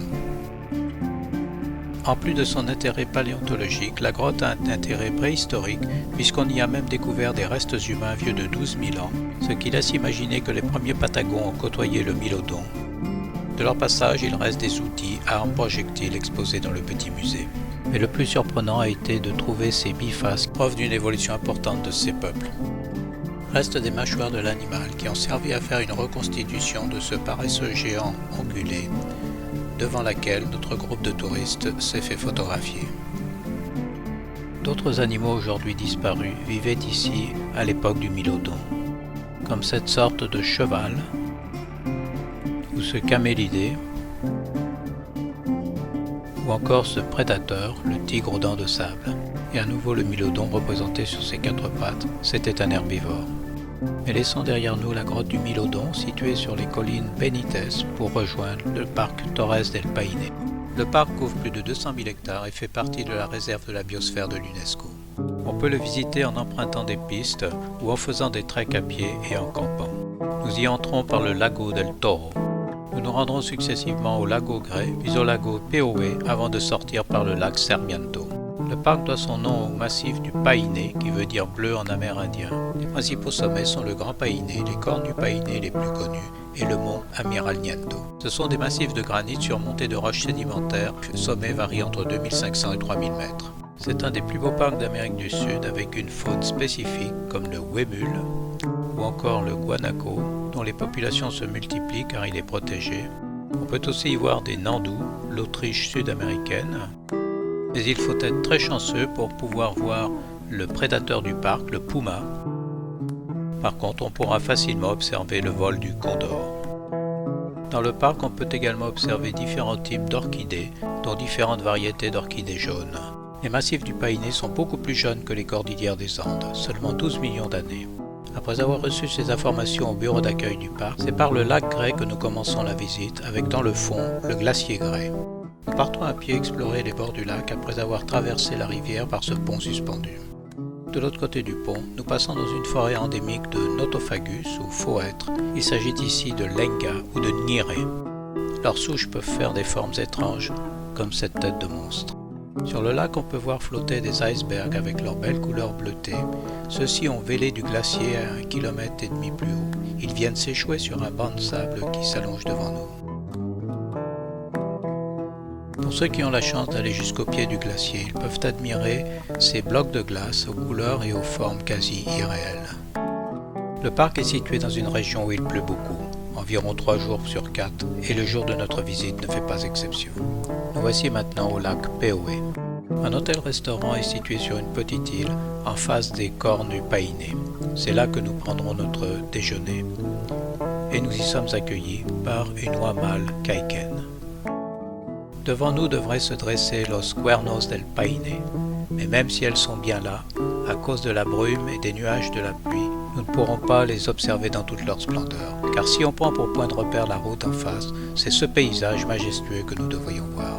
En plus de son intérêt paléontologique, la grotte a un intérêt préhistorique puisqu'on y a même découvert des restes humains vieux de 12 000 ans, ce qui laisse imaginer que les premiers Patagons ont côtoyé le mylodon. De leur passage, il reste des outils, armes, projectiles exposés dans le petit musée. Mais le plus surprenant a été de trouver ces bifaces, preuve d'une évolution importante de ces peuples. Restent des mâchoires de l'animal qui ont servi à faire une reconstitution de ce paresseux géant ongulé, devant laquelle notre groupe de touristes s'est fait photographier. D'autres animaux aujourd'hui disparus vivaient ici à l'époque du mylodon, comme cette sorte de cheval ou ce camélidé, ou encore ce prédateur, le tigre aux dents de sable. Et à nouveau le mylodon représenté sur ses 4 pattes, c'était un herbivore. Mais laissons derrière nous la grotte du Mylodon, située sur les collines Benitez, pour rejoindre le parc Torres del Paine. Le parc couvre plus de 200 000 hectares et fait partie de la réserve de la biosphère de l'UNESCO. On peut le visiter en empruntant des pistes ou en faisant des treks à pied et en campant. Nous y entrons par le Lago del Toro. Nous nous rendrons successivement au Lago Grey, puis au Lago Peowe avant de sortir par le lac Sarmiento. Le parc doit son nom au massif du Paine, qui veut dire bleu en amérindien. Les principaux sommets sont le Grand Paine, les cornes du Paine les plus connues, et le mont Amiralniento. Ce sont des massifs de granit surmontés de roches sédimentaires, le sommet varie entre 2500 et 3000 mètres. C'est un des plus beaux parcs d'Amérique du Sud, avec une faune spécifique comme le huemul ou encore le guanaco, dont les populations se multiplient car il est protégé. On peut aussi y voir des nandous, l'Autriche sud-américaine, mais il faut être très chanceux pour pouvoir voir le prédateur du parc, le puma. Par contre, on pourra facilement observer le vol du condor. Dans le parc, on peut également observer différents types d'orchidées, dont différentes variétés d'orchidées jaunes. Les massifs du Paine sont beaucoup plus jeunes que les cordillères des Andes, seulement 12 millions d'années. Après avoir reçu ces informations au bureau d'accueil du parc, c'est par le lac Grey que nous commençons la visite, avec dans le fond le glacier Grey. Nous partons à pied explorer les bords du lac après avoir traversé la rivière par ce pont suspendu. De l'autre côté du pont, nous passons dans une forêt endémique de Notophagus ou faux-hêtre. Il s'agit ici de lenga ou de niré. Leurs souches peuvent faire des formes étranges, comme cette tête de monstre. Sur le lac, on peut voir flotter des icebergs avec leur belle couleur bleutée. Ceux-ci ont vélé du glacier à 1,5 km plus haut. Ils viennent s'échouer sur un banc de sable qui s'allonge devant nous. Pour ceux qui ont la chance d'aller jusqu'au pied du glacier, ils peuvent admirer ces blocs de glace aux couleurs et aux formes quasi irréelles. Le parc est situé dans une région où il pleut beaucoup, environ 3 jours sur 4, et le jour de notre visite ne fait pas exception. Nous voici maintenant au lac Peowe. Un hôtel-restaurant est situé sur une petite île en face des cornes du Paine. C'est là que nous prendrons notre déjeuner. Et nous y sommes accueillis par une oie mâle caïquenne. Devant nous devraient se dresser los Cuernos del Paine, mais même si elles sont bien là, à cause de la brume et des nuages de la pluie, nous ne pourrons pas les observer dans toute leur splendeur. Car si on prend pour point de repère la route en face, c'est ce paysage majestueux que nous devrions voir.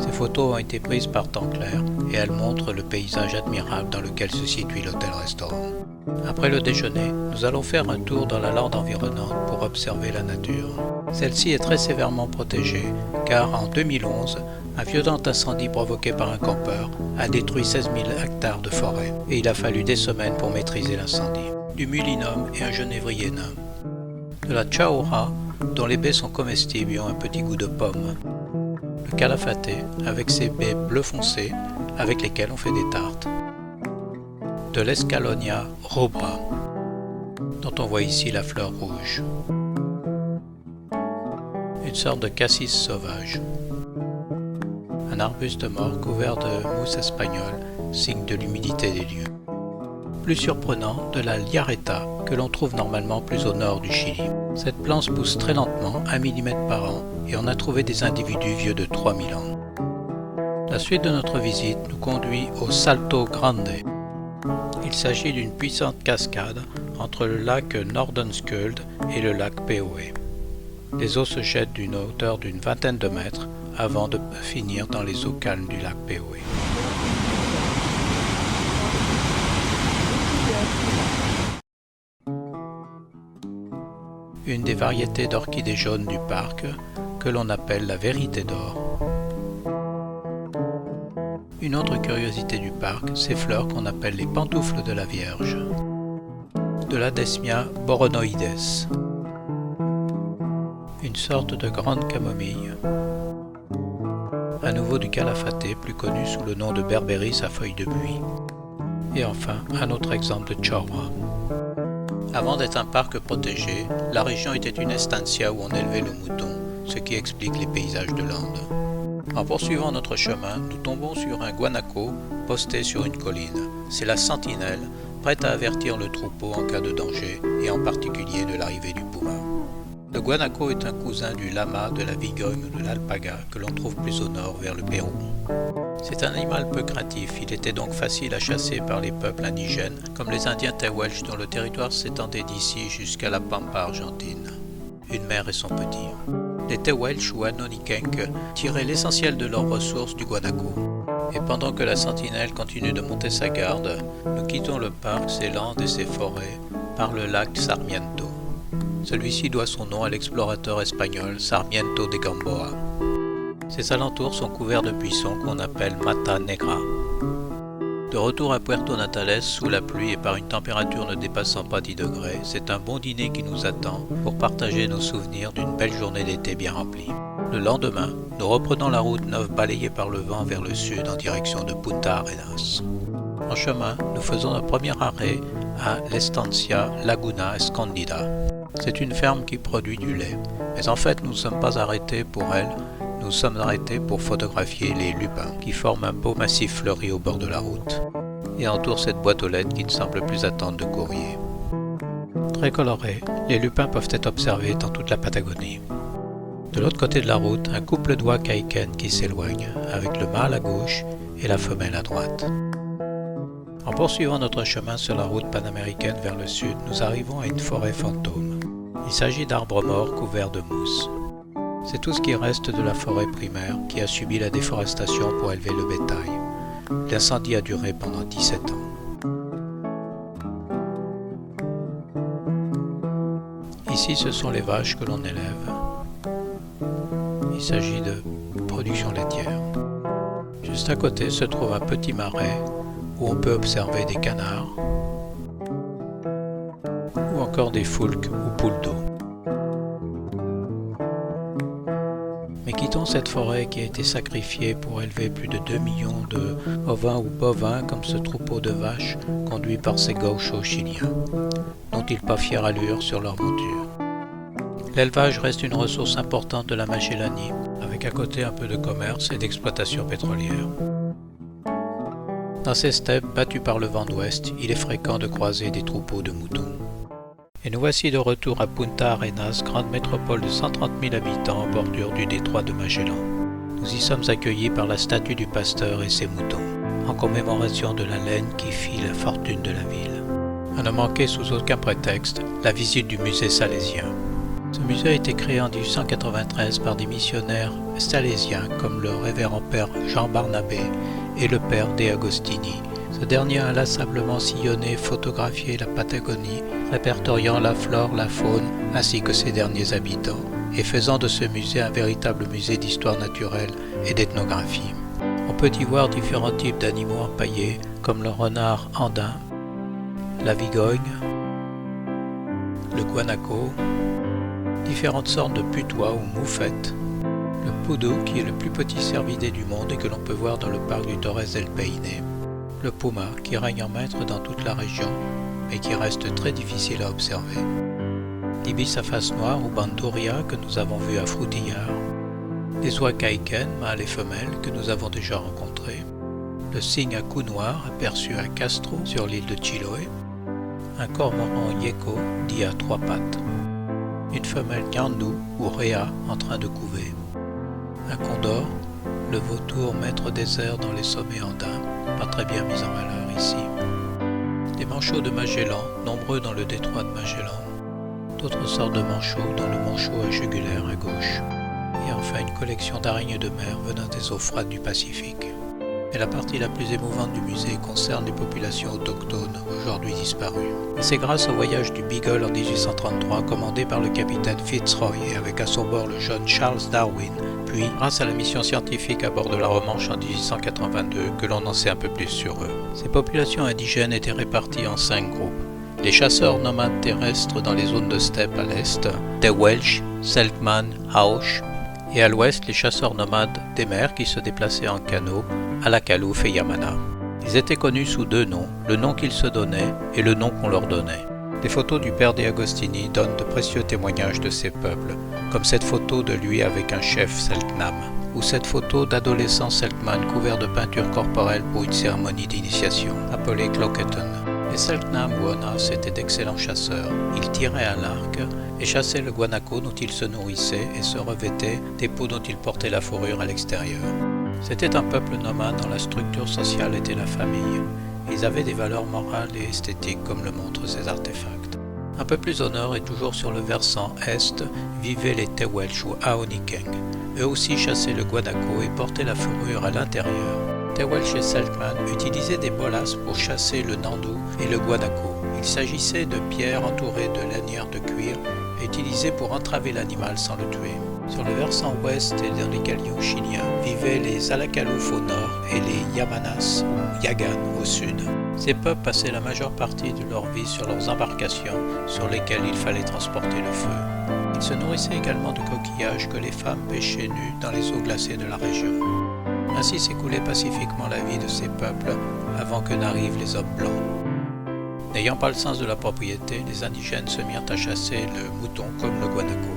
Ces photos ont été prises par temps clair et elles montrent le paysage admirable dans lequel se situe l'hôtel-restaurant. Après le déjeuner, nous allons faire un tour dans la lande environnante pour observer la nature. Celle-ci est très sévèrement protégée car en 2011, un violent incendie provoqué par un campeur a détruit 16 000 hectares de forêt et il a fallu des semaines pour maîtriser l'incendie. Du mulinum et un genévrier nain. De la chaura, dont les baies sont comestibles et ont un petit goût de pomme. Le calafate, avec ses baies bleu foncé, avec lesquelles on fait des tartes. De l'escalonia rubra, dont on voit ici la fleur rouge. Une sorte de cassis sauvage. Un arbuste mort couvert de mousse espagnole, signe de l'humidité des lieux. Plus surprenant, de la liareta, que l'on trouve normalement plus au nord du Chili. Cette plante pousse très lentement, 1 mm par an, et on a trouvé des individus vieux de 3000 ans. La La suite de notre visite nous conduit au Salto Grande. Il s'agit d'une puissante cascade entre le lac Nordenskjöld et le lac Peoe. Les eaux se jettent d'une hauteur d'une vingtaine de mètres avant de finir dans les eaux calmes du lac Peoe. Une des variétés d'orchidées jaunes du parc que l'on appelle la vérité d'or. Une autre curiosité du parc, ces fleurs qu'on appelle les pantoufles de la Vierge. De l'Adesmia boronoides, une sorte de grande camomille. À nouveau du calafaté, plus connu sous le nom de berbéris à feuilles de buis. Et enfin, un autre exemple de chaura. Avant d'être un parc protégé, la région était une estancia où on élevait le mouton, ce qui explique les paysages de l'Inde. En poursuivant notre chemin, nous tombons sur un guanaco posté sur une colline. C'est la sentinelle, prête à avertir le troupeau en cas de danger, et en particulier de l'arrivée du puma. Le guanaco est un cousin du lama, de la vigogne ou de l'alpaga que l'on trouve plus au nord vers le Pérou. C'est un animal peu craintif, il était donc facile à chasser par les peuples indigènes, comme les Indiens Tehuelche dont le territoire s'étendait d'ici jusqu'à la Pampa argentine. Une mère et son petit. Les Tehuelche ou Anonikenk tiraient l'essentiel de leurs ressources du guanaco. Et pendant que la sentinelle continue de monter sa garde, nous quittons le parc, ses landes et ses forêts, par le lac Sarmiento. Celui-ci doit son nom à l'explorateur espagnol Sarmiento de Gamboa. Ses alentours sont couverts de buissons qu'on appelle Mata Negra. De retour à Puerto Natales, sous la pluie et par une température ne dépassant pas 10 degrés, c'est un bon dîner qui nous attend pour partager nos souvenirs d'une belle journée d'été bien remplie. Le lendemain, nous reprenons la route 9 balayée par le vent vers le sud en direction de Punta Arenas. En chemin, nous faisons notre premier arrêt à l'Estancia Laguna Escondida. C'est une ferme qui produit du lait, mais en fait nous ne sommes pas arrêtés pour elle, nous sommes arrêtés pour photographier les lupins qui forment un beau massif fleuri au bord de la route et entourent cette boîte aux lettres qui ne semble plus attendre de courrier. Très colorés, les lupins peuvent être observés dans toute la Patagonie. De l'autre côté de la route, un couple d'oies caïquennes qui s'éloigne, avec le mâle à gauche et la femelle à droite. En poursuivant notre chemin sur la route panaméricaine vers le sud, nous arrivons à une forêt fantôme. Il s'agit d'arbres morts couverts de mousse. C'est tout ce qui reste de la forêt primaire qui a subi la déforestation pour élever le bétail. L'incendie a duré pendant 17 ans. Ici, ce sont les vaches que l'on élève. Il s'agit de production laitière. Juste à côté se trouve un petit marais où on peut observer des canards ou encore des foulques ou poules d'eau. Mais quittons cette forêt qui a été sacrifiée pour élever plus de 2 millions de ovins ou bovins comme ce troupeau de vaches conduit par ces gauchos chiliens, dont ils pas fière allure sur leur monture. L'élevage reste une ressource importante de la Magellanie, avec à côté un peu de commerce et d'exploitation pétrolière. Dans ces steppes battues par le vent d'ouest, il est fréquent de croiser des troupeaux de moutons. Et nous voici de retour à Punta Arenas, grande métropole de 130 000 habitants en bordure du détroit de Magellan. Nous y sommes accueillis par la statue du pasteur et ses moutons, en commémoration de la laine qui fit la fortune de la ville. À ne manquer sous aucun prétexte, la visite du musée salésien. Ce musée a été créé en 1893 par des missionnaires salésiens comme le révérend père Jean Barnabé et le père De Agostini. Ce dernier a inlassablement sillonné et photographié la Patagonie, répertoriant la flore, la faune, ainsi que ses derniers habitants, et faisant de ce musée un véritable musée d'histoire naturelle et d'ethnographie. On peut y voir différents types d'animaux empaillés, comme le renard andin, la vigogne, le guanaco, différentes sortes de putois ou moufettes, le poudou qui est le plus petit cervidé du monde et que l'on peut voir dans le parc du Torres del Paine, le puma qui règne en maître dans toute la région mais qui reste très difficile à observer, l'ibis à face noire ou bandouria que nous avons vu à Frutillar, les oies caïquennes, mâles et femelles que nous avons déjà rencontrés, le cygne à cou noir aperçu à Castro sur l'île de Chiloé, un cormoran yéko dit à 3 pattes, une femelle nyandu ou réa en train de couver, un condor, le vautour maître des airs dans les sommets andins, pas très bien mis en valeur ici. Des manchots de Magellan, nombreux dans le détroit de Magellan. D'autres sortes de manchots, dont le manchot à jugulaire à gauche. Et enfin une collection d'araignées de mer venant des eaux froides du Pacifique. Mais la partie la plus émouvante du musée concerne les populations autochtones, aujourd'hui disparues. Et c'est grâce au voyage du Beagle en 1833, commandé par le capitaine Fitzroy et avec à son bord le jeune Charles Darwin, puis grâce à la mission scientifique à bord de la Romanche en 1882, que l'on en sait un peu plus sur eux. Ces populations indigènes étaient réparties en 5 groupes. Les chasseurs nomades terrestres dans les zones de steppe à l'est, des Welsh, Selkman, Hauch, et à l'ouest les chasseurs nomades des mers qui se déplaçaient en canot, Alakalouf et Yamana. Ils étaient connus sous 2 noms, le nom qu'ils se donnaient et le nom qu'on leur donnait. Des photos du père De Agostini donnent de précieux témoignages de ces peuples, comme cette photo de lui avec un chef Selknam, ou cette photo d'adolescent Selkman couvert de peinture corporelle pour une cérémonie d'initiation, appelée Cloqueton. Les Selknam ou Onas étaient d'excellents chasseurs. Ils tiraient à l'arc et chassaient le guanaco dont ils se nourrissaient et se revêtaient des peaux dont ils portaient la fourrure à l'extérieur. C'était un peuple nomade dont la structure sociale était la famille. Ils avaient des valeurs morales et esthétiques comme le montrent ces artefacts. Un peu plus au nord et toujours sur le versant est vivaient les Tewelch ou Aonikeng. Eux aussi chassaient le guanaco et portaient la fourrure à l'intérieur. Tewelch et Selkman utilisaient des bolas pour chasser le nandou et le guanaco. Il s'agissait de pierres entourées de lanières de cuir et utilisées pour entraver l'animal sans le tuer. Sur le versant ouest et dans les galions chiliens vivaient les Alakalouf au nord et les Yamanas ou Yagan au sud. Ces peuples passaient la majeure partie de leur vie sur leurs embarcations sur lesquelles il fallait transporter le feu. Ils se nourrissaient également de coquillages que les femmes pêchaient nues dans les eaux glacées de la région. Ainsi s'écoulait pacifiquement la vie de ces peuples avant que n'arrivent les hommes blancs. N'ayant pas le sens de la propriété, les indigènes se mirent à chasser le mouton comme le guanaco.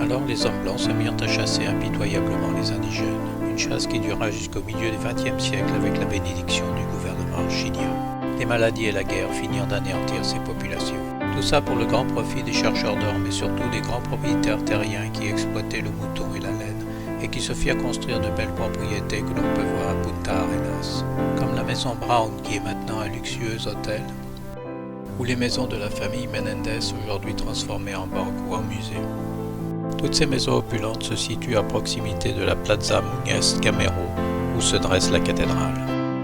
Alors les hommes blancs se mirent à chasser impitoyablement les indigènes, une chasse qui dura jusqu'au milieu du XXe siècle avec la bénédiction du gouvernement chilien. Les maladies et la guerre finirent d'anéantir ces populations. Tout ça pour le grand profit des chercheurs d'or, mais surtout des grands propriétaires terriens qui exploitaient le mouton et la laine, et qui se firent construire de belles propriétés que l'on peut voir à Punta Arenas, comme la maison Brown qui est maintenant un luxueux hôtel, ou les maisons de la famille Menendez aujourd'hui transformées en banque ou en musée. Toutes ces maisons opulentes se situent à proximité de la Plaza Muñez Camero, où se dresse la cathédrale.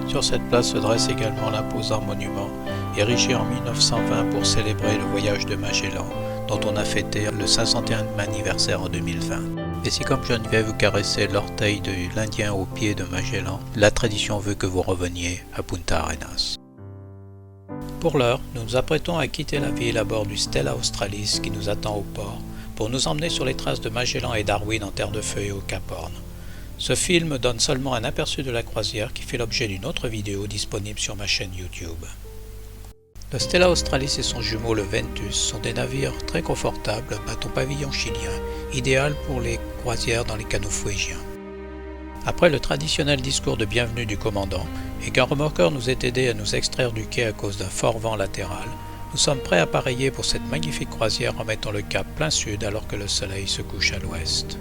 Sur cette place se dresse également l'imposant monument, érigé en 1920 pour célébrer le voyage de Magellan, dont on a fêté le 500e anniversaire en 2020. Et si comme je ne vais vous caresser l'orteil de l'Indien au pied de Magellan, la tradition veut que vous reveniez à Punta Arenas. Pour l'heure, nous nous apprêtons à quitter la ville à bord du Stella Australis qui nous attend au port, pour nous emmener sur les traces de Magellan et Darwin en Terre de Feu et au Cap Horn. Ce film donne seulement un aperçu de la croisière qui fait l'objet d'une autre vidéo disponible sur ma chaîne YouTube. Le Stella Australis et son jumeau le Ventus sont des navires très confortables, bateau pavillon chilien, idéal pour les croisières dans les canaux fuégiens. Après le traditionnel discours de bienvenue du commandant et qu'un remorqueur nous ait aidé à nous extraire du quai à cause d'un fort vent latéral, nous sommes prêts à appareiller pour cette magnifique croisière en mettant le cap plein sud alors que le soleil se couche à l'ouest.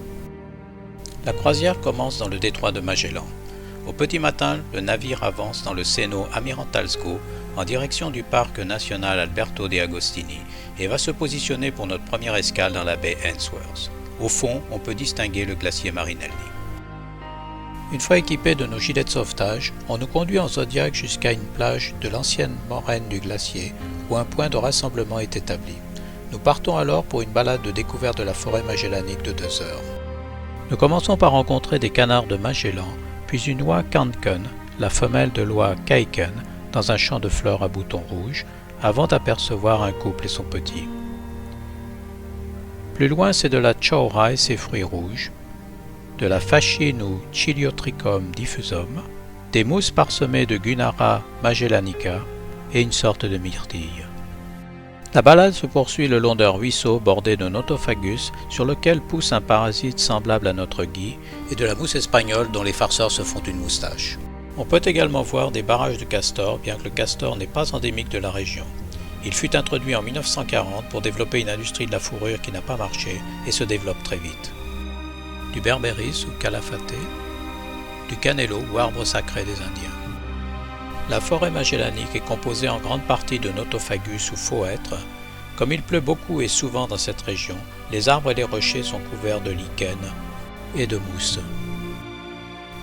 La croisière commence dans le détroit de Magellan. Au petit matin, le navire avance dans le Seno Amirantalsco en direction du parc national Alberto De Agostini et va se positionner pour notre première escale dans la baie Ainsworth. Au fond, on peut distinguer le glacier Marinelli. Une fois équipés de nos gilets de sauvetage, on nous conduit en Zodiac jusqu'à une plage de l'ancienne moraine du glacier où un point de rassemblement est établi. Nous partons alors pour une balade de découverte de la forêt magellanique de 2 heures. Nous commençons par rencontrer des canards de Magellan, puis une oie Kanken, la femelle de l'oie Kaiken, dans un champ de fleurs à boutons rouges, avant d'apercevoir un couple et son petit. Plus loin, c'est de la chaura et ses fruits rouges, de la Fascine ou Chiliotrichum diffusum, des mousses parsemées de Gunara magellanica et une sorte de myrtille. La balade se poursuit le long d'un ruisseau bordé de Notophagus sur lequel pousse un parasite semblable à notre gui et de la mousse espagnole dont les farceurs se font une moustache. On peut également voir des barrages de castors, bien que le castor n'est pas endémique de la région. Il fut introduit en 1940 pour développer une industrie de la fourrure qui n'a pas marché et se développe très vite. Du Berberis ou Calafate, du Canelo ou arbre sacré des Indiens. La forêt magellanique est composée en grande partie de Nothofagus ou faux hêtres. Comme il pleut beaucoup et souvent dans cette région, les arbres et les rochers sont couverts de lichen et de mousse.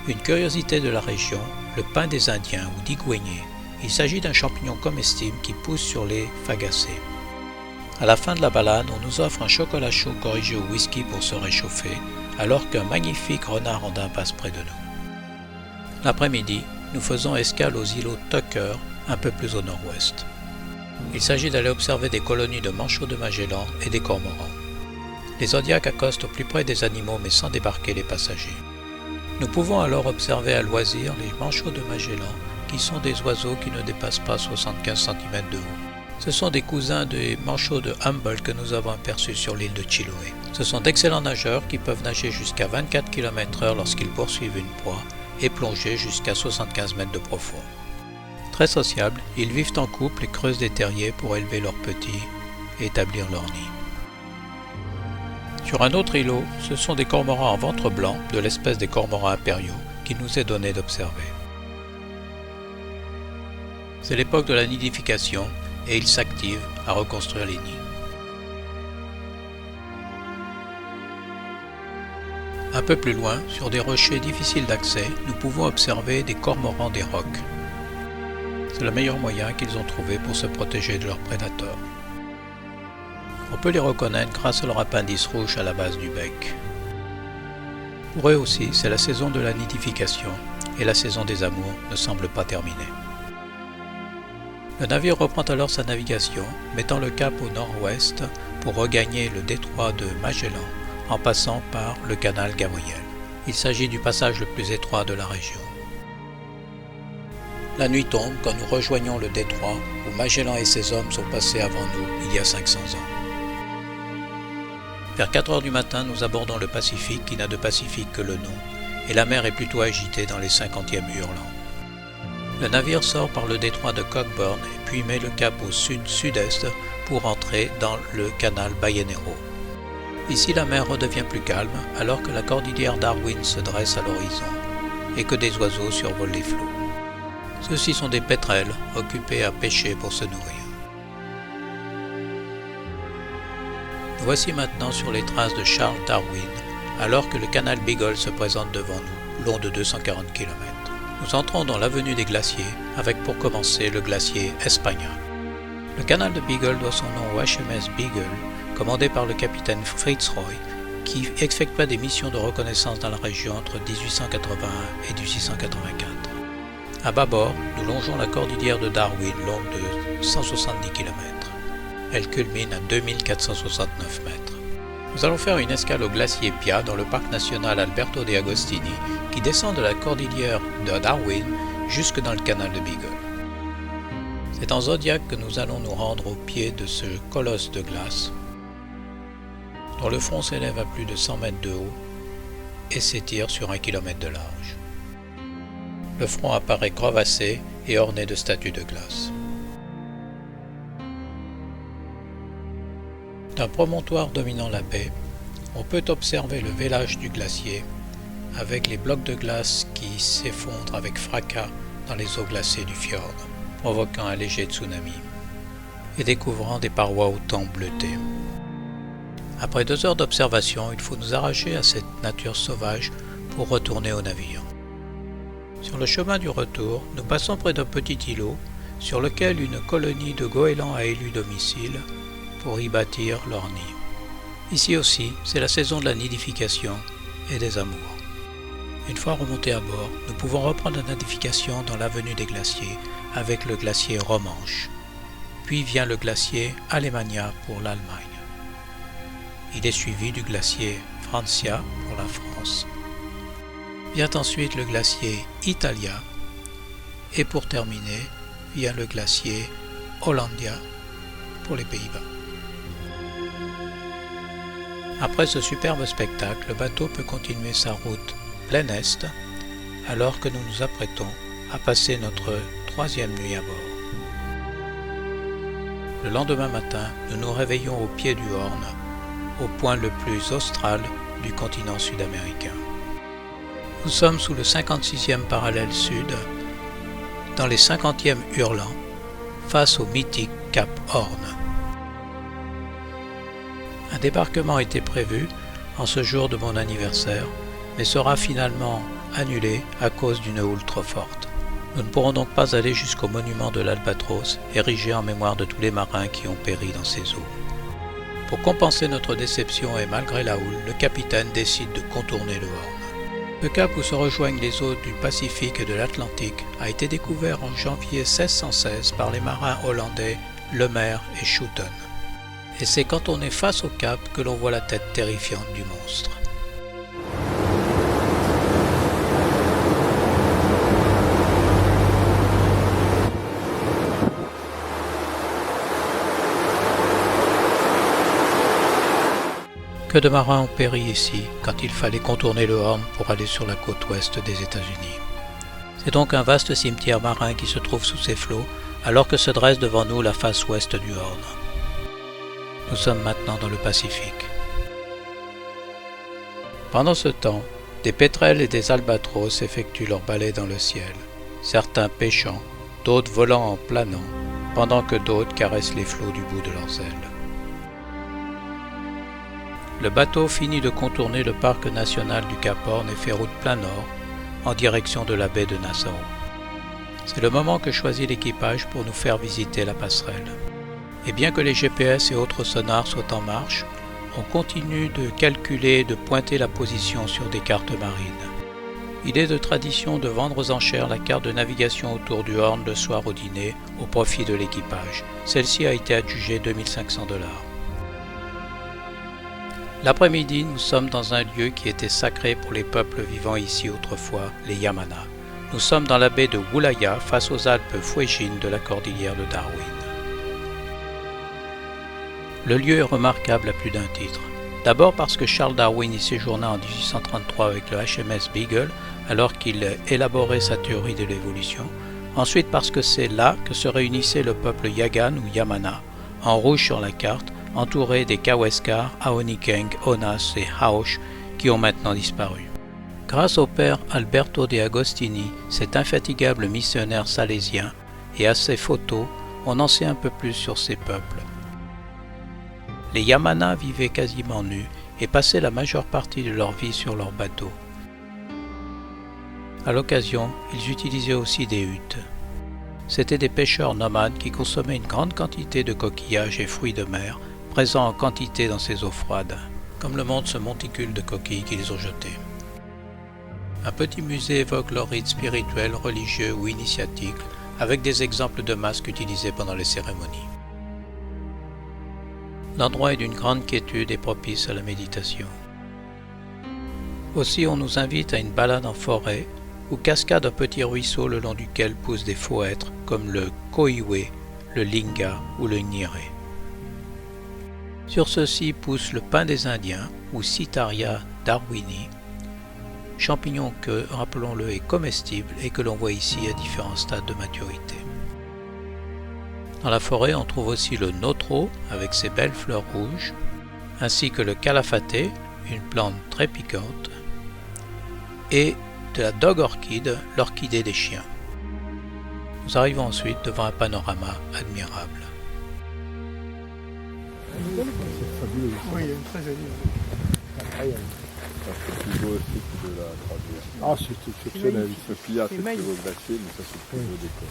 Une curiosité de la région, le pin des Indiens ou digouenier. Il s'agit d'un champignon comestible qui pousse sur les fagacées. À la fin de la balade, on nous offre un chocolat chaud corrigé au whisky pour se réchauffer, alors qu'un magnifique renard andin passe près de nous. L'après-midi, nous faisons escale aux îlots Tucker, un peu plus au nord-ouest. Il s'agit d'aller observer des colonies de manchots de Magellan et des cormorans. Les Zodiacs accostent au plus près des animaux mais sans débarquer les passagers. Nous pouvons alors observer à loisir les manchots de Magellan, qui sont des oiseaux qui ne dépassent pas 75 cm de haut. Ce sont des cousins des manchots de Humboldt que nous avons aperçus sur l'île de Chiloé. Ce sont d'excellents nageurs qui peuvent nager jusqu'à 24 km/h lorsqu'ils poursuivent une proie et plonger jusqu'à 75 mètres de profond. Très sociables, ils vivent en couple et creusent des terriers pour élever leurs petits et établir leur nid. Sur un autre îlot, ce sont des cormorans en ventre blanc de l'espèce des cormorans impériaux qu'il nous est donné d'observer. C'est l'époque de la nidification et ils s'activent à reconstruire les nids. Un peu plus loin, sur des rochers difficiles d'accès, nous pouvons observer des cormorans des rocs. C'est le meilleur moyen qu'ils ont trouvé pour se protéger de leurs prédateurs. On peut les reconnaître grâce à leur appendice rouge à la base du bec. Pour eux aussi, c'est la saison de la nidification et la saison des amours ne semble pas terminée. Le navire reprend alors sa navigation, mettant le cap au nord-ouest pour regagner le détroit de Magellan en passant par le canal Gabriel. Il s'agit du passage le plus étroit de la région. La nuit tombe quand nous rejoignons le détroit où Magellan et ses hommes sont passés avant nous il y a 500 ans. Vers 4 heures du matin, nous abordons le Pacifique qui n'a de Pacifique que le nom, et la mer est plutôt agitée dans les 50e hurlants. Le navire sort par le détroit de Cockburn et puis met le cap au sud-sud-est pour entrer dans le canal Ballenero. Ici, la mer redevient plus calme alors que la cordillère Darwin se dresse à l'horizon et que des oiseaux survolent les flots. Ceux-ci sont des pétrels occupés à pêcher pour se nourrir. Voici maintenant sur les traces de Charles Darwin, alors que le canal Beagle se présente devant nous, long de 240 km. Nous entrons dans l'avenue des glaciers, avec pour commencer le glacier Espagna. Le canal de Beagle doit son nom au HMS Beagle, commandé par le capitaine Fitzroy, qui effectua des missions de reconnaissance dans la région entre 1881 et 1884. À bâbord, nous longeons la cordillère de Darwin, longue de 170 km. Elle culmine à 2469 mètres. Nous allons faire une escale au glacier Pia dans le parc national Alberto de Agostini qui descend de la cordillère de Darwin jusque dans le canal de Beagle. C'est en Zodiac que nous allons nous rendre au pied de ce colosse de glace dont le front s'élève à plus de 100 mètres de haut et s'étire sur 1 km de large. Le front apparaît crevassé et orné de statues de glace. D'un promontoire dominant la baie, on peut observer le vélage du glacier avec les blocs de glace qui s'effondrent avec fracas dans les eaux glacées du fjord, provoquant un léger tsunami et découvrant des parois aux temps bleutés. Après 2 heures d'observation, il faut nous arracher à cette nature sauvage pour retourner au navire. Sur le chemin du retour, nous passons près d'un petit îlot sur lequel une colonie de goélands a élu domicile pour y bâtir leur nid. Ici aussi, c'est la saison de la nidification et des amours. Une fois remontés à bord, nous pouvons reprendre la navigation dans l'avenue des glaciers avec le glacier Romanche. Puis vient le glacier Alemania pour l'Allemagne. Il est suivi du glacier Francia pour la France. Vient ensuite le glacier Italia et pour terminer, vient le glacier Hollandia pour les Pays-Bas. Après ce superbe spectacle, le bateau peut continuer sa route plein est alors que nous nous apprêtons à passer notre 3e nuit à bord. Le lendemain matin, nous nous réveillons au pied du Horn, au point le plus austral du continent sud-américain. Nous sommes sous le 56e parallèle sud, dans les 50e hurlants, face au mythique Cap Horn. Un débarquement était prévu en ce jour de mon anniversaire, mais sera finalement annulé à cause d'une houle trop forte. Nous ne pourrons donc pas aller jusqu'au monument de l'Albatros, érigé en mémoire de tous les marins qui ont péri dans ces eaux. Pour compenser notre déception et malgré la houle, le capitaine décide de contourner le Horn. Le cap où se rejoignent les eaux du Pacifique et de l'Atlantique a été découvert en janvier 1616 par les marins hollandais Lemaire et Schouten. Et c'est quand on est face au cap que l'on voit la tête terrifiante du monstre. Que de marins ont péri ici quand il fallait contourner le Horn pour aller sur la côte ouest des États-Unis. C'est donc un vaste cimetière marin qui se trouve sous ces flots, alors que se dresse devant nous la face ouest du Horn. Nous sommes maintenant dans le Pacifique. Pendant ce temps, des pétrels et des albatros effectuent leur balai dans le ciel, certains pêchant, d'autres volant en planant, pendant que d'autres caressent les flots du bout de leurs ailes. Le bateau finit de contourner le parc national du Cap Horn et fait route plein nord, en direction de la baie de Nassau. C'est le moment que choisit l'équipage pour nous faire visiter la passerelle. Et bien que les GPS et autres sonars soient en marche, on continue de calculer et de pointer la position sur des cartes marines. Il est de tradition de vendre aux enchères la carte de navigation autour du Horn le soir au dîner, au profit de l'équipage. Celle-ci a été adjugée 2500 $. L'après-midi, nous sommes dans un lieu qui était sacré pour les peuples vivant ici autrefois, les Yamana. Nous sommes dans la baie de Wulaya, face aux Alpes Fuejin de la cordillère de Darwin. Le lieu est remarquable à plus d'un titre. D'abord parce que Charles Darwin y séjourna en 1833 avec le HMS Beagle, alors qu'il élaborait sa théorie de l'évolution. Ensuite parce que c'est là que se réunissait le peuple Yagan ou Yamana, en rouge sur la carte, entouré des Kaweskar, Aonikeng, Onas et Haosh qui ont maintenant disparu. Grâce au père Alberto de Agostini, cet infatigable missionnaire salésien, et à ses photos, on en sait un peu plus sur ces peuples. Les Yamana vivaient quasiment nus et passaient la majeure partie de leur vie sur leurs bateaux. À l'occasion, ils utilisaient aussi des huttes. C'étaient des pêcheurs nomades qui consommaient une grande quantité de coquillages et fruits de mer, présents en quantité dans ces eaux froides, comme le montre ce monticule de coquilles qu'ils ont jeté. Un petit musée évoque leurs rites spirituels, religieux ou initiatiques, avec des exemples de masques utilisés pendant les cérémonies. L'endroit est d'une grande quiétude et propice à la méditation. Aussi, on nous invite à une balade en forêt, où cascade un petit ruisseau le long duquel poussent des faux hêtres comme le koiwe, le linga ou le niré. Sur ceux-ci pousse le pin des Indiens, ou Citaria darwini, champignon que, rappelons-le, est comestible et que l'on voit ici à différents stades de maturité. Dans la forêt, on trouve aussi le notro, avec ses belles fleurs rouges, ainsi que le calafate, une plante très piquante, et de la dog orchide, l'orchidée des chiens. Nous arrivons ensuite devant un panorama admirable. Oui, très joli. Incroyable. C'est plus beau aussi que de la traduire. Ah, c'est exceptionnel. Ce pillard, c'est magnifique. plus beau glacier, mais ça c'est plus beau décor.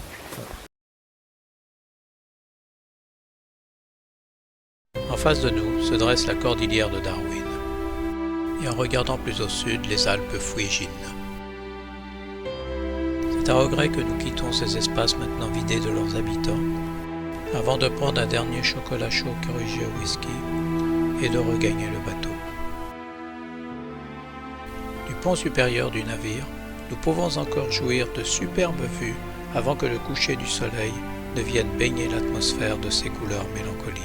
En face de nous se dresse la cordillère de Darwin, et en regardant plus au sud, les Alpes Fuejin. C'est à regret que nous quittons ces espaces maintenant vidés de leurs habitants, avant de prendre un dernier chocolat chaud corrigé au whisky et de regagner le bateau. Du pont supérieur du navire, nous pouvons encore jouir de superbes vues avant que le coucher du soleil ne vienne baigner l'atmosphère de ses couleurs mélancoliques.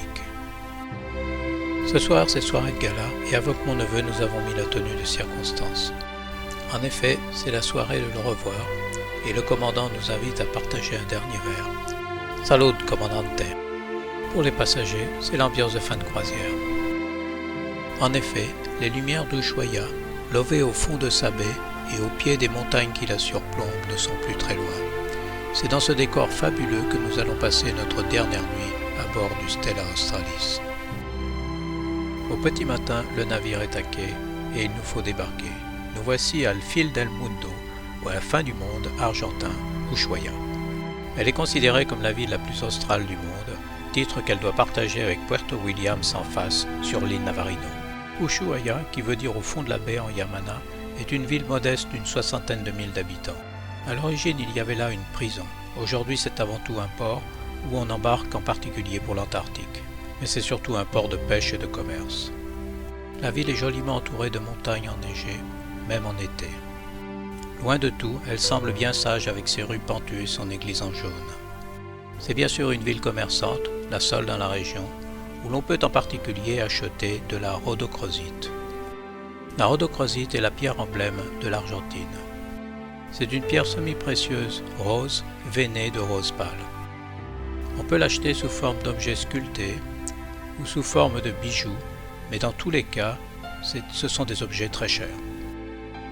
Ce soir, c'est soirée de gala et avec mon neveu, nous avons mis la tenue de circonstance. En effet, c'est la soirée de le revoir et le commandant nous invite à partager un dernier verre. Salut, commandante. Pour les passagers, c'est l'ambiance de fin de croisière. En effet, les lumières d'Ushuaia, levées au fond de sa baie, et au pied des montagnes qui la surplombent ne sont plus très loin. C'est dans ce décor fabuleux que nous allons passer notre dernière nuit à bord du Stella Australis. Au petit matin, le navire est à quai et il nous faut débarquer. Nous voici à Fin del Mundo, ou à la fin du monde argentin, Ushuaia. Elle est considérée comme la ville la plus australe du monde, titre qu'elle doit partager avec Puerto Williams en face, sur l'île Navarino. Ushuaia, qui veut dire au fond de la baie en yamana, est une ville modeste d'une 60aine de milles d'habitants. À l'origine, il y avait là une prison. Aujourd'hui, c'est avant tout un port où on embarque en particulier pour l'Antarctique. Mais c'est surtout un port de pêche et de commerce. La ville est joliment entourée de montagnes enneigées, même en été. Loin de tout, elle semble bien sage avec ses rues pentues et son église en jaune. C'est bien sûr une ville commerçante, la seule dans la région, où l'on peut en particulier acheter de la rhodochrosite. La rhodochrosite est la pierre emblème de l'Argentine. C'est une pierre semi-précieuse, rose, veinée de rose pâle. On peut l'acheter sous forme d'objets sculptés ou sous forme de bijoux, mais dans tous les cas, ce sont des objets très chers.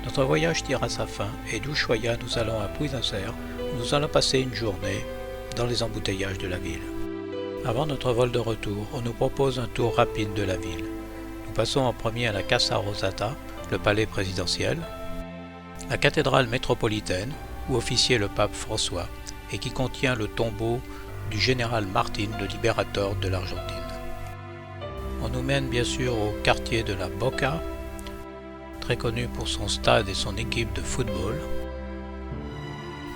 Notre voyage tire à sa fin et d'Ushuaia nous allons à Buenos Aires où nous allons passer une journée dans les embouteillages de la ville. Avant notre vol de retour, on nous propose un tour rapide de la ville. Nous passons en premier à la Casa Rosada, le palais présidentiel, la cathédrale métropolitaine, où officiait le pape François, et qui contient le tombeau du général Martin, le libérateur de l'Argentine. On nous mène bien sûr au quartier de la Boca, très connu pour son stade et son équipe de football,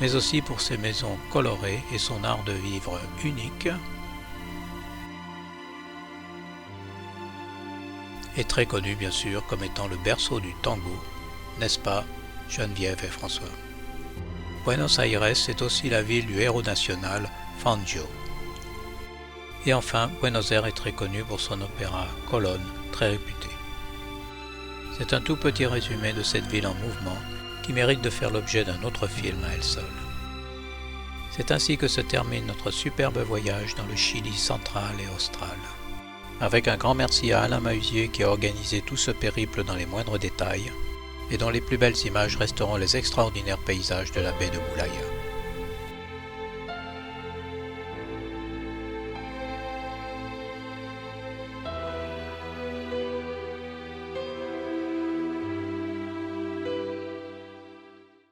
mais aussi pour ses maisons colorées et son art de vivre unique, et très connu bien sûr comme étant le berceau du tango, n'est-ce pas, Geneviève et François? Buenos Aires est aussi la ville du héros national, Fangio. Et enfin, Buenos Aires est très connu pour son opéra Colón, très réputé. C'est un tout petit résumé de cette ville en mouvement qui mérite de faire l'objet d'un autre film à elle seule. C'est ainsi que se termine notre superbe voyage dans le Chili central et austral. Avec un grand merci à Alain Mahuzier qui a organisé tout ce périple dans les moindres détails et dont les plus belles images resteront les extraordinaires paysages de la baie de Moulaya.